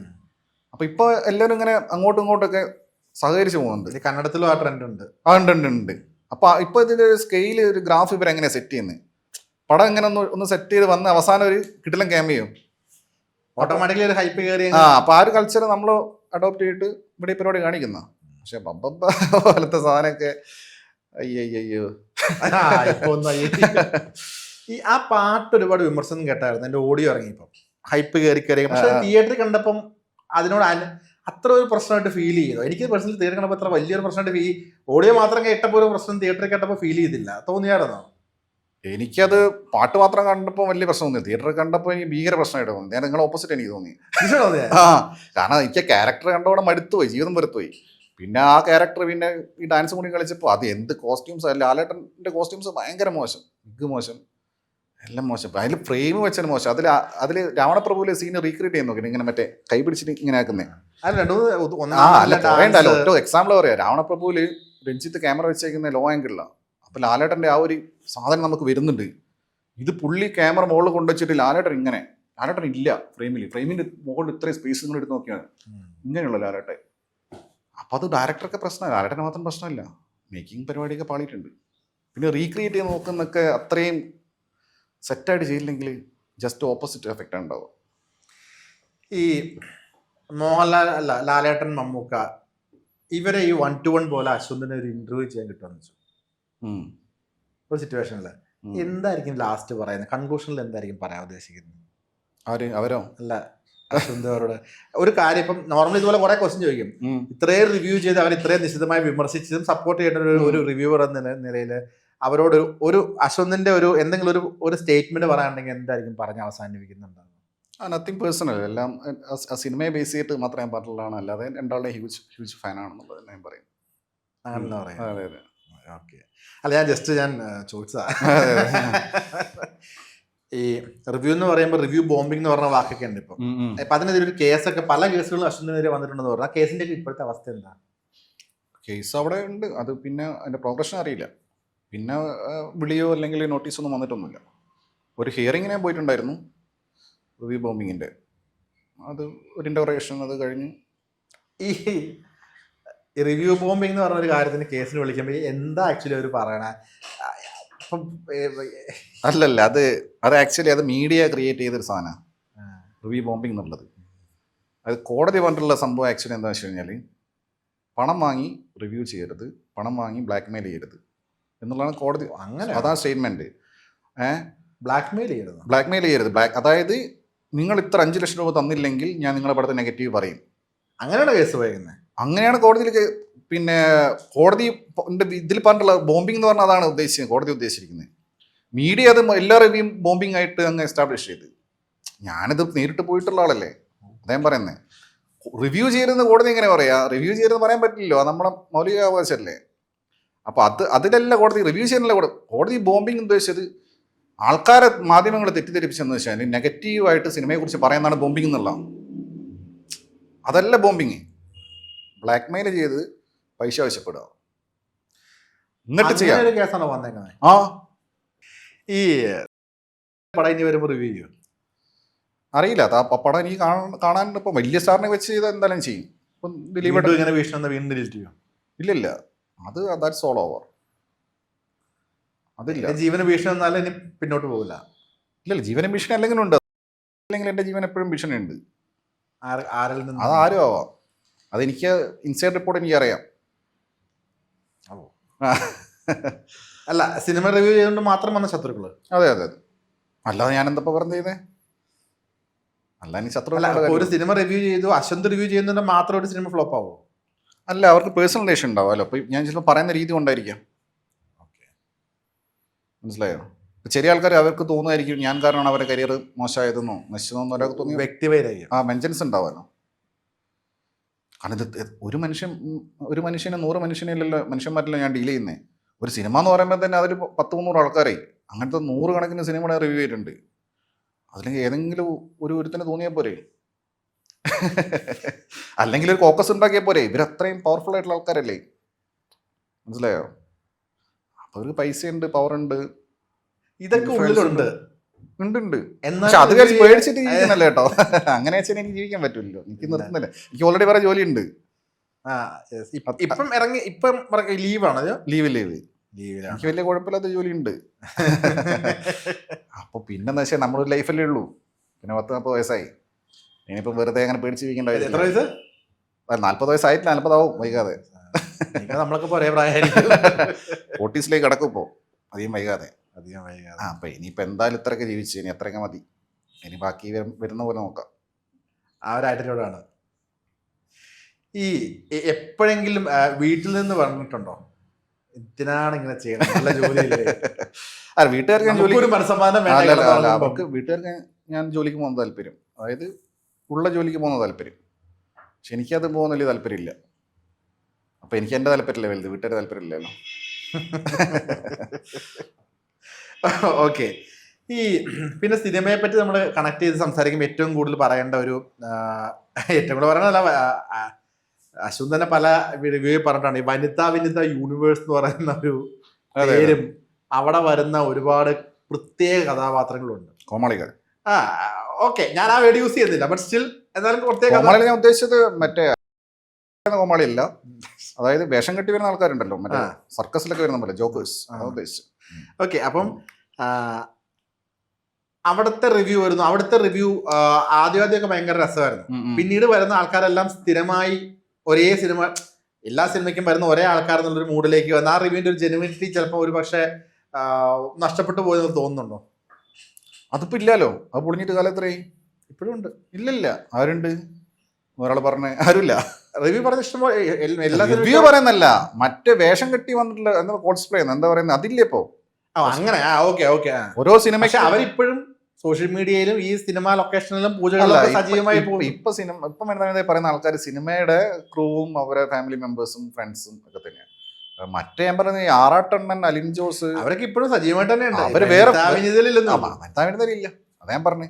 അപ്പോൾ ഇപ്പോൾ എല്ലാവരും ഇങ്ങനെ അങ്ങോട്ടും ഇങ്ങോട്ടൊക്കെ സഹകരിച്ച് പോകുന്നുണ്ട്. കന്നഡത്തിലും ആ ട്രെൻഡ് ഉണ്ട്. ഉണ്ട്. അപ്പോൾ ഇപ്പോൾ ഇതിൻ്റെ ഒരു സ്കെയിൽ ഒരു ഗ്രാഫ് ഇവരെങ്ങനെയാണ് സെറ്റ് ചെയ്യുന്നത്? പടം ഇങ്ങനെ ഒന്ന് സെറ്റ് ചെയ്ത് വന്ന് അവസാനം ഒരു കിടിലൻ ക്യാമിയോ ഓട്ടോമാറ്റിക്കലി ഒരു ഹൈപ്പ് കയറി. അപ്പോൾ ആ ഒരു കൾച്ചർ നമ്മൾ അഡോപ്റ്റ് ചെയ്തിട്ട് ഇവിടെ ഈ പരിപാടി കാണിക്കുന്ന. പക്ഷെ ബബ്ബ പോലത്തെ സാധനമൊക്കെ അയ്യോ ഈ ആ പാട്ട് ഒരുപാട് വിമർശനം കേട്ടായിരുന്നു. എൻ്റെ ഓഡിയോ ഇറങ്ങിയപ്പം ഹൈപ്പ് കയറി. പക്ഷെ തിയേറ്ററിൽ കണ്ടപ്പം അതിനോട് അത്ര ഒരു പ്രശ്നമായിട്ട് ഫീൽ ചെയ്തു. എനിക്ക് പേഴ്സണലി തിയേറ്റർ കണ്ടപ്പോൾ അത്ര വലിയൊരു പ്രശ്നമായിട്ട് ഓഡിയോ മാത്രം കേട്ടപ്പോൾ ഒരു പ്രശ്നം തിയേറ്ററിൽ കേട്ടപ്പോൾ ഫീൽ ചെയ്തില്ല. തോന്നിയായിരുന്നോ? എനിക്കത് പാട്ട് മാത്രം കണ്ടപ്പോൾ വലിയ പ്രശ്നം തോന്നി. തിയേറ്ററിൽ കണ്ടപ്പോൾ എനിക്ക് ഭീകര പ്രശ്നമായിട്ട് തോന്നി. ഞാൻ നിങ്ങളെ ഓപ്പോസിറ്റ് എനിക്ക് തോന്നി. ആ, കാരണം എനിക്ക് ക്യാരക്ടർ കണ്ടവിടെ മടുത്തുപോയി, ജീവിതം വെറുത്തുപോയി. പിന്നെ ആ ക്യാരക്ടർ പിന്നെ ഈ ഡാൻസ് കൂടി കളിച്ചപ്പോൾ അത് എന്ത് കോസ്റ്റ്യൂംസ്, ലാലേട്ടൻ്റെ കോസ്റ്റ്യൂംസ് ഭയങ്കര മോശം, ബിഗ് മോശം, എല്ലാം മോശം. അതിൽ ഫ്രെയിം വെച്ചാൽ മോശം. അതിൽ രാവണപ്രഭുവിലെ സീൻ റീക്രിയേറ്റ് ചെയ്യാൻ നോക്കി, ഇങ്ങനെ മറ്റേ കൈ പിടിച്ചിട്ട് ഇങ്ങനെ ആക്കുന്നേ. പറയണ്ടല്ലോ, ഒറ്റ എക്സാമ്പിൾ പറയാം. രാവണപ്രഭുവിൽ രഞ്ജിത്ത് ക്യാമറ വെച്ചേക്കുന്ന ലോ ആംഗിളിലാണ്. അപ്പോൾ ലാലേട്ടൻ്റെ ആ ഒരു സാധനം നമുക്ക് വരുന്നുണ്ട്. ഇത് പുള്ളി ക്യാമറ മുകളിൽ കൊണ്ടുവച്ചിട്ട് ലാലേട്ടൻ ഇല്ല ഫ്രെയിമിൻ്റെ മുകളിൽ ഇത്രയും സ്പേസ് നിങ്ങൾ എടുത്ത് നോക്കിയാണ് ഇങ്ങനെയുള്ള ലാലേട്ടൻ. അപ്പോൾ അത് ഡയറക്ടർക്ക് പ്രശ്നമല്ല, ലാലേട്ടന് മാത്രം പ്രശ്നമില്ല, മേക്കിംഗ് പരിപാടിയൊക്കെ പാളിയിട്ടുണ്ട്. പിന്നെ റീക്രിയേറ്റ് ചെയ്ത് നോക്കുന്നൊക്കെ അത്രയും സെറ്റായിട്ട് ചെയ്യില്ലെങ്കിൽ ജസ്റ്റ് ഓപ്പോസിറ്റ് എഫക്റ്റ് ഉണ്ടാവും. ഈ മോഹൻലാൽ അല്ല ലാലേട്ടൻ, മമ്മൂക്ക ഇവരെ ഈ 1-to-1 പോലെ അശ്വന്തിനെ ഒരു ഇന്റർവ്യൂ ചെയ്യാൻ കിട്ടുമെന്ന് വെച്ചു ഒരു സിറ്റുവേഷനിൽ എന്തായിരിക്കും ലാസ്റ്റ് പറയുന്നത്? കൺക്ലൂഷനിൽ എന്തായിരിക്കും പറയാൻ ഉദ്ദേശിക്കുന്നത്? അവരോ അല്ല അശ്വന്ത് അവരോട് ഒരു കാര്യം. ഇപ്പം നോർമലി ഇതുപോലെ കുറെ ക്വസ്റ്റ്യൻ ചോദിക്കും. ഇത്രയും റിവ്യൂ ചെയ്ത് അവർ ഇത്രയും നിശ്ചിതമായി വിമർശിച്ചതും സപ്പോർട്ട് ചെയ്യേണ്ട ഒരു റിവ്യൂവർ എന്ന നിലയിൽ അവരോട് ഒരു അശ്വന്തിന്റെ എന്തെങ്കിലും ഒരു സ്റ്റേറ്റ്മെന്റ് പറയാനുണ്ടെങ്കിൽ എന്തായിരിക്കും പറഞ്ഞ് അവസാനിപ്പിക്കുന്നുണ്ടാവും? നത്തിങ് പേഴ്സണൽ, എല്ലാം സിനിമയെ ബേസ് ചെയ്തിട്ട് മാത്രമേ ഞാൻ പറഞ്ഞുള്ളതാണ്. അല്ലാതെ രണ്ടാളുടെ ഹ്യൂജ് ഫാനാണെന്നുള്ളത് ഞാൻ പറയും. അങ്ങനെ പറയാം. അതെ അതെ, ഓക്കെ. അല്ല ഞാൻ ചോദിച്ചതാ. ഈ റിവ്യൂ എന്ന് പറയുമ്പോൾ റിവ്യൂ ബോംബിംഗ് എന്ന് പറഞ്ഞ വാക്കൊക്കെ ഉണ്ട് ഇപ്പം. അപ്പൊ അതിനെതിരെ ഒരു കേസൊക്കെ പല കേസുകളും അശ്വന്തിനെതിരെ വന്നിട്ടുണ്ടെന്ന് പറഞ്ഞാൽ കേസിന്റെ ഇപ്പോഴത്തെ അവസ്ഥ എന്താ? കേസ് അവിടെ ഉണ്ട്, അത് പിന്നെ അതിന്റെ പ്രോഗ്രഷൻ അറിയില്ല. പിന്നെ വിളിയോ അല്ലെങ്കിൽ നോട്ടീസോ ഒന്നും വന്നിട്ടൊന്നുമില്ല. ഒരു ഹിയറിങ്ങിനെ പോയിട്ടുണ്ടായിരുന്നു റിവ്യൂ ബോംബിങ്ങിൻ്റെ, അത് ഒരു ഇൻ്ററോഗേഷൻ, അത് കഴിഞ്ഞ്. ഈ റിവ്യൂ ബോംബിംഗ് എന്ന് പറഞ്ഞ ഒരു കാര്യത്തിന് കേസിന് വിളിക്കുമ്പോൾ എന്താ ആക്ച്വലി അവർ പറയണ? അല്ലല്ല, അത് ആക്ച്വലി അത് മീഡിയ ക്രിയേറ്റ് ചെയ്തൊരു സാധനമാണ് റിവ്യൂ ബോംബിംഗ് എന്നുള്ളത്. അത് കോടതി പറഞ്ഞിട്ടുള്ള സംഭവം ആക്ച്വലി എന്താണെന്ന് വെച്ച് കഴിഞ്ഞാൽ, പണം വാങ്ങി റിവ്യൂ ചെയ്യരുത്, പണം വാങ്ങി ബ്ലാക്ക് മെയിൽ ചെയ്യരുത് എന്നുള്ളതാണ് കോടതി. അങ്ങനെ അതാണ് സ്റ്റേറ്റ്മെൻറ്റ്. ബ്ലാക്ക് മെയിൽ ചെയ്യരുത്. അതായത് നിങ്ങൾ ഇത്ര 5 ലക്ഷം രൂപ തന്നില്ലെങ്കിൽ ഞാൻ നിങ്ങളെ പടത്തെ നെഗറ്റീവ് പറയും. അങ്ങനെയാണ് കേസ് പോയിരുന്നത്. അങ്ങനെയാണ് കോടതിയിൽ. പിന്നെ കോടതി ഇതിൽ പറഞ്ഞിട്ടുള്ള ബോംബിംഗ് എന്ന് പറഞ്ഞാൽ അതാണ് കോടതി ഉദ്ദേശിച്ചിരിക്കുന്നത്. മീഡിയ അത് എല്ലാ റിവ്യൂ ബോംബിംഗ് ആയിട്ട് അങ്ങ് എസ്റ്റാബ്ലിഷ് ചെയ്ത്. ഞാനിത് നേരിട്ട് പോയിട്ടുള്ള ആളല്ലേ, അദ്ദേഹം പറയുന്നത്. റിവ്യൂ ചെയ്യരുതെന്ന് കോടതി എങ്ങനെ പറയാ? റിവ്യൂ ചെയ്യരുതെന്ന് പറയാൻ പറ്റില്ലല്ലോ, അത് നമ്മളെ മൗലിക അവകാശമല്ലേ. അപ്പോൾ അതിലല്ല കോടതി റിവ്യൂ ചെയ്യാനല്ല കോടതി ബോംബിംഗ് ഉദ്ദേശിച്ചത്. ആൾക്കാരെ മാധ്യമങ്ങൾ തെറ്റിദ്ധരിപ്പിച്ചെന്ന് വെച്ചാൽ നെഗറ്റീവായിട്ട് സിനിമയെക്കുറിച്ച് പറയുന്നതാണ് ബോംബിംഗ് എന്നുള്ള. അതല്ല ബോംബിങ്. ബ്ലാക്ക് മെയിൽ ചെയ്ത് പൈസ ആവശ്യപ്പെടുക, എന്നിട്ട് ചെയ്യാം. കേസാണോ വന്നേക്കുന്നത്? ആ, ഈ പടം ഇനി വരുമ്പോൾ റിവ്യൂ ചെയ്യും അറിയില്ല. പടം എനിക്ക് കാണാൻ ഇപ്പം വലിയ സ്റ്റാറിനെ വെച്ച് ചെയ്ത് എന്തായാലും ചെയ്യും. ഇപ്പം ഇങ്ങനെ വീണ്ടും ഡിലീറ്റ് ചെയ്യും? ഇല്ലില്ല, ദാറ്റ്സ് ഓൾ ഓവർ. അതില്ല, ജീവന ഭീഷണി വന്നാലും ഇനി പിന്നോട്ട് പോകില്ല. ഇല്ലല്ല, ജീവന ഭീഷണി അല്ലെങ്കിലും ഉണ്ട്. അല്ലെങ്കിൽ എൻ്റെ ജീവൻ എപ്പോഴും ഭീഷണി ഉണ്ട്. ആരിൽ നിന്ന്? അതാരും ആവാം. അതെനിക്ക് ഇൻസൈഡ് റിപ്പോർട്ട് എനിക്ക് അറിയാം. അല്ല, സിനിമ റിവ്യൂ ചെയ്തുകൊണ്ട് മാത്രം വന്ന ശത്രുക്കള്? അതെ അതെ അതെ, അല്ലാതെ ഞാൻ എന്താ പറഞ്ഞു ചെയ്തേ? അല്ല, ഇനി ശത്രു ഒരു സിനിമ റിവ്യൂ ചെയ്തു, അശ്വന്ത് റിവ്യൂ ചെയ്യുന്നതുകൊണ്ട് മാത്രം ഒരു സിനിമ ഫ്ലോപ്പ് ആവുമോ? അല്ല, അവർക്ക് പേഴ്സണൽ റിലേഷൻ ഉണ്ടാവുമല്ലോ. അപ്പോൾ ഞാൻ ചിലപ്പോൾ പറയുന്ന രീതി കൊണ്ടായിരിക്കാം. മനസ്സിലായോ? ചെറിയ ആൾക്കാർ അവർക്ക് തോന്നുമായിരിക്കും ഞാൻ കാരണമാണ് അവരുടെ കരിയർ മോശമായതെന്നോ നശിച്ചതെന്നോ ഒരാൾക്ക് തോന്നി വ്യക്തിപരമായി മെൻഷൻസ് ഉണ്ടാവുമല്ലോ. കാരണം ഇത് ഒരു മനുഷ്യനെ 100 മനുഷ്യന്മാരിലല്ലോ ഞാൻ ഡീൽ ചെയ്യുന്നത്. ഒരു സിനിമ എന്ന് പറയുമ്പോൾ തന്നെ അതിൽ 10-300 ആൾക്കാരായി. അങ്ങനത്തെ 100 കണക്കിന് സിനിമയുടെ റിവ്യൂ ചെയ്തിട്ടുണ്ട്. അതിലെങ്കിൽ ഏതെങ്കിലും ഒരുത്തിന് തോന്നിയാൽ പോരെ? അല്ലെങ്കിൽ ഒരു കോക്കസ് ഉണ്ടാക്കിയാൽ പോരെ? ഇവരത്രയും പവർഫുൾ ആയിട്ടുള്ള ആൾക്കാരല്ലേ. മനസ്സിലായോ? അപ്പോൾ അവർക്ക് പൈസയുണ്ട്, പവറുണ്ട്, ഇതൊക്കെ ഉള്ളിലുണ്ട്. ഉണ്ട്. പക്ഷെ അത് കഴിച്ച് പേടിച്ചിട്ട് ജീവിക്കുന്നല്ലേ കേട്ടോ. അങ്ങനെ വെച്ചാൽ എനിക്ക് ജീവിക്കാൻ പറ്റില്ലല്ലോ, എനിക്ക് നിർത്തുന്നില്ല. എനിക്ക് ഓൾറെഡി വേറെ ജോലിയുണ്ട്. ഇപ്പം ലീവാണ്. ലീവ് എനിക്ക് വലിയ കുഴപ്പമില്ലാത്ത ജോലിയുണ്ട്. അപ്പോൾ പിന്നെന്ന് വെച്ചാൽ നമ്മളൊരു ലൈഫല്ലേ ഉള്ളൂ. പിന്നെ 40-40 വയസ്സായി. ഇനിയിപ്പം വെറുതെ അങ്ങനെ പേടിച്ച് ജീവിക്കേണ്ട. എത്ര വയസ്സ്? 40 വയസ്സായിട്ടില്ല, 40 ആവും വൈകാതെ. നമ്മളൊക്കെ ഒരേ പ്രായമായിരിക്കും. 40s കിടക്കും ഇപ്പോൾ അധികം വൈകാതെ. അപ്പം ഇനിയിപ്പോൾ എന്തായാലും ഇത്രയൊക്കെ ജീവിച്ചു, ഇനി എത്രയൊക്കെ മതി. ഇനി ബാക്കി വരുന്ന പോലെ നോക്കാം. ആ ഒരു ആറ്റിറ്റ്യൂഡാണ്. ഈ എപ്പോഴെങ്കിലും വീട്ടിൽ നിന്ന് പറഞ്ഞിട്ടുണ്ടോ എന്തിനാണ് ഇങ്ങനെ ചെയ്യണം, നല്ല ജോലിയില്ലേ? അല്ല വീട്ടുകാർക്ക് ഞാൻ ജോലി ഒരു മനസ്സമാധാനം വേണ്ട, അല്ല കിടന്നുറങ്ങുമ്പം. അവർക്ക് വീട്ടുകാർക്ക് ഞാൻ ജോലിക്ക് പോകുന്ന താല്പര്യം, അതായത് ഉള്ള ജോലിക്ക് പോകുന്ന താല്പര്യം. പക്ഷെ എനിക്കത് പോകുന്ന വലിയ താല്പര്യമില്ല. അപ്പം എനിക്ക് എൻ്റെ താല്പര്യമില്ല വലുത്, വീട്ടുകാരുടെ താല്പര്യമില്ലല്ലോ. ഓക്കെ. ഈ പിന്നെ സിനിമയെ പറ്റി നമ്മൾ കണക്ട് ചെയ്ത് സംസാരിക്കുമ്പോൾ ഏറ്റവും കൂടുതൽ പറയേണ്ട ഒരു ഏറ്റവും കൂടുതൽ പറയണല്ല, അശ്വൻ തന്നെ പല റിവ്യൂ പറഞ്ഞിട്ടാണ് ഈ വനിത യൂണിവേഴ്സ് എന്ന് പറയുന്ന ഒരു പേരും അവിടെ വരുന്ന ഒരുപാട് പ്രത്യേക കഥാപാത്രങ്ങളുണ്ട്. കോമാളികൾ. ഓക്കെ, ഞാൻ ആ വേർഡ് യൂസ് ചെയ്യുന്നില്ല, ബട്ട് സ്റ്റിൽ എന്നാലും പ്രത്യേക കോമാളി ഞാൻ ഉദ്ദേശിച്ചത് മറ്റേ കോമാളിയല്ല, അതായത് വേഷം കെട്ടി വരുന്ന ആൾക്കാരുണ്ടല്ലോ, മറ്റേ സർക്കസിലൊക്കെ വരുന്ന പോലെ ജോക്കേഴ്സ്, അതാണ് ഉദ്ദേശിച്ചത്. ഓക്കെ. അപ്പം അവിടുത്തെ റിവ്യൂ വരുന്നു. അവിടുത്തെ റിവ്യൂ ആദ്യമൊക്കെ ഭയങ്കര രസമായിരുന്നു. പിന്നീട് വരുന്ന ആൾക്കാരെല്ലാം സ്ഥിരമായി ഒരേ സിനിമ, എല്ലാ സിനിമയ്ക്കും വരുന്ന ഒരേ ആൾക്കാർ എന്നുള്ളൊരു മൂഡിലേക്ക് വന്ന് ആ റിവ്യൂവിന്റെ ഒരു ജെനുവിനിറ്റി ചിലപ്പോൾ ഒരു പക്ഷേ നഷ്ടപ്പെട്ടു പോയെന്ന് തോന്നുന്നുണ്ടോ? അതിപ്പോ ഇല്ലല്ലോ, അത് പൊളിഞ്ഞിട്ട് കാലം എത്രയായി? ഇപ്പോഴും ഉണ്ട്. ഇല്ലില്ല. ആരുണ്ട്? ഒരാൾ പറഞ്ഞ ആരുമില്ല. റിവ്യൂ പറഞ്ഞ ഇഷ്ടംപോലെ എല്ലാ റിവ്യൂ പറയുന്നല്ല, മറ്റേ വേഷം കെട്ടി വന്നിട്ടുള്ള എന്താ കോസ്പ്ലേ എന്താ പറയുന്നത്, അതില്ലേ ഇപ്പോ? അങ്ങനെ. Okay okay. ഓരോ സിനിമയ്ക്ക് അവരിപ്പോഴും സോഷ്യൽ മീഡിയയിലും ഈ സിനിമ ലൊക്കേഷനിലും പൂജകളിലും സജീവമായി പോകും. ഇപ്പൊ പറയുന്ന ആൾക്കാർ സിനിമയുടെ ക്രൂവും അവരെ ഫാമിലി മെമ്പേഴ്സും ഫ്രണ്ട്സും ഒക്കെ തന്നെയാണ്. മറ്റേ ഞാൻ പറഞ്ഞ ആറാട്ടണ്ണൻ, അലിൻ ജോസ്, അവരൊക്കെ ഇപ്പോഴും സജീവമായിട്ട് തന്നെ ഉണ്ട്. അവര് വേറെ വനിതാവിനിതയിലില്ല. അതാ ഞാൻ പറഞ്ഞേ.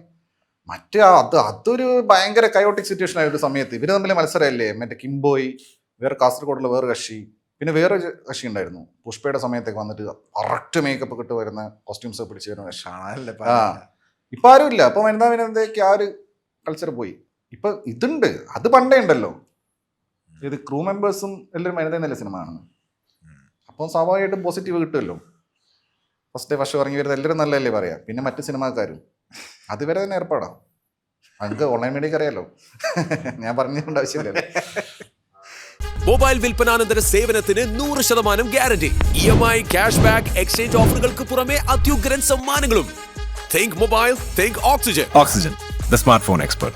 മറ്റേ അതൊരു ഭയങ്കര കയോട്ടിക് സിറ്റുവേഷൻ ആയ ഒരു സമയത്ത് ഇവര് തമ്മിൽ മത്സരമല്ലേ. മറ്റേ കിംബോയ്, വേറെ കാസർഗോഡുള്ള വേറെ കക്ഷി, പിന്നെ വേറെ കക്ഷി ഉണ്ടായിരുന്നു പുഷ്പയുടെ സമയത്തൊക്കെ വന്നിട്ട് കറക്റ്റ് മേക്കപ്പ് ഒക്കെ ഇട്ട് വരുന്ന കോസ്റ്റ്യൂംസ് ഒക്കെ പിടിച്ച് വരുന്ന കക്ഷി. ഇപ്പൊ ആരും ഇല്ല. ഇപ്പൊ വനിതാവിനൊക്കെ ആ ഒരു കൾച്ചർ പോയി. ഇപ്പൊ ഇതുണ്ട്, അത് പണ്ടേ ഉണ്ടല്ലോ. ഇത് ക്രൂ മെമ്പേഴ്സും എല്ലാവരും വനിത നല്ല സിനിമ ആണ്. അപ്പം സ്വാഭാവികമായിട്ടും പോസിറ്റീവ് കിട്ടുമല്ലോ. ഫസ്റ്റ് ഇറങ്ങി വരുന്നത് എല്ലാവരും നല്ലതല്ലേ പറയാം. പിന്നെ മറ്റു സിനിമാക്കാരും അതുവരെ തന്നെ ഏർപ്പാടാണ്. നമുക്ക് ഓൺലൈൻ മീഡിയക്ക് അറിയാലോ, ഞാൻ പറഞ്ഞുകൊണ്ട് ആവശ്യമില്ലല്ലോ. മൊബൈൽ വിൽപ്പനാനന്തര സേവനത്തിന് 100% guarantee. EMI, cash back, exchange ഓഫറുകൾക്ക് പുറമെ അത്യുഗ്രൻ സമ്മാനങ്ങളും. Think mobile, think Oxygen. Oxygen, the smartphone expert.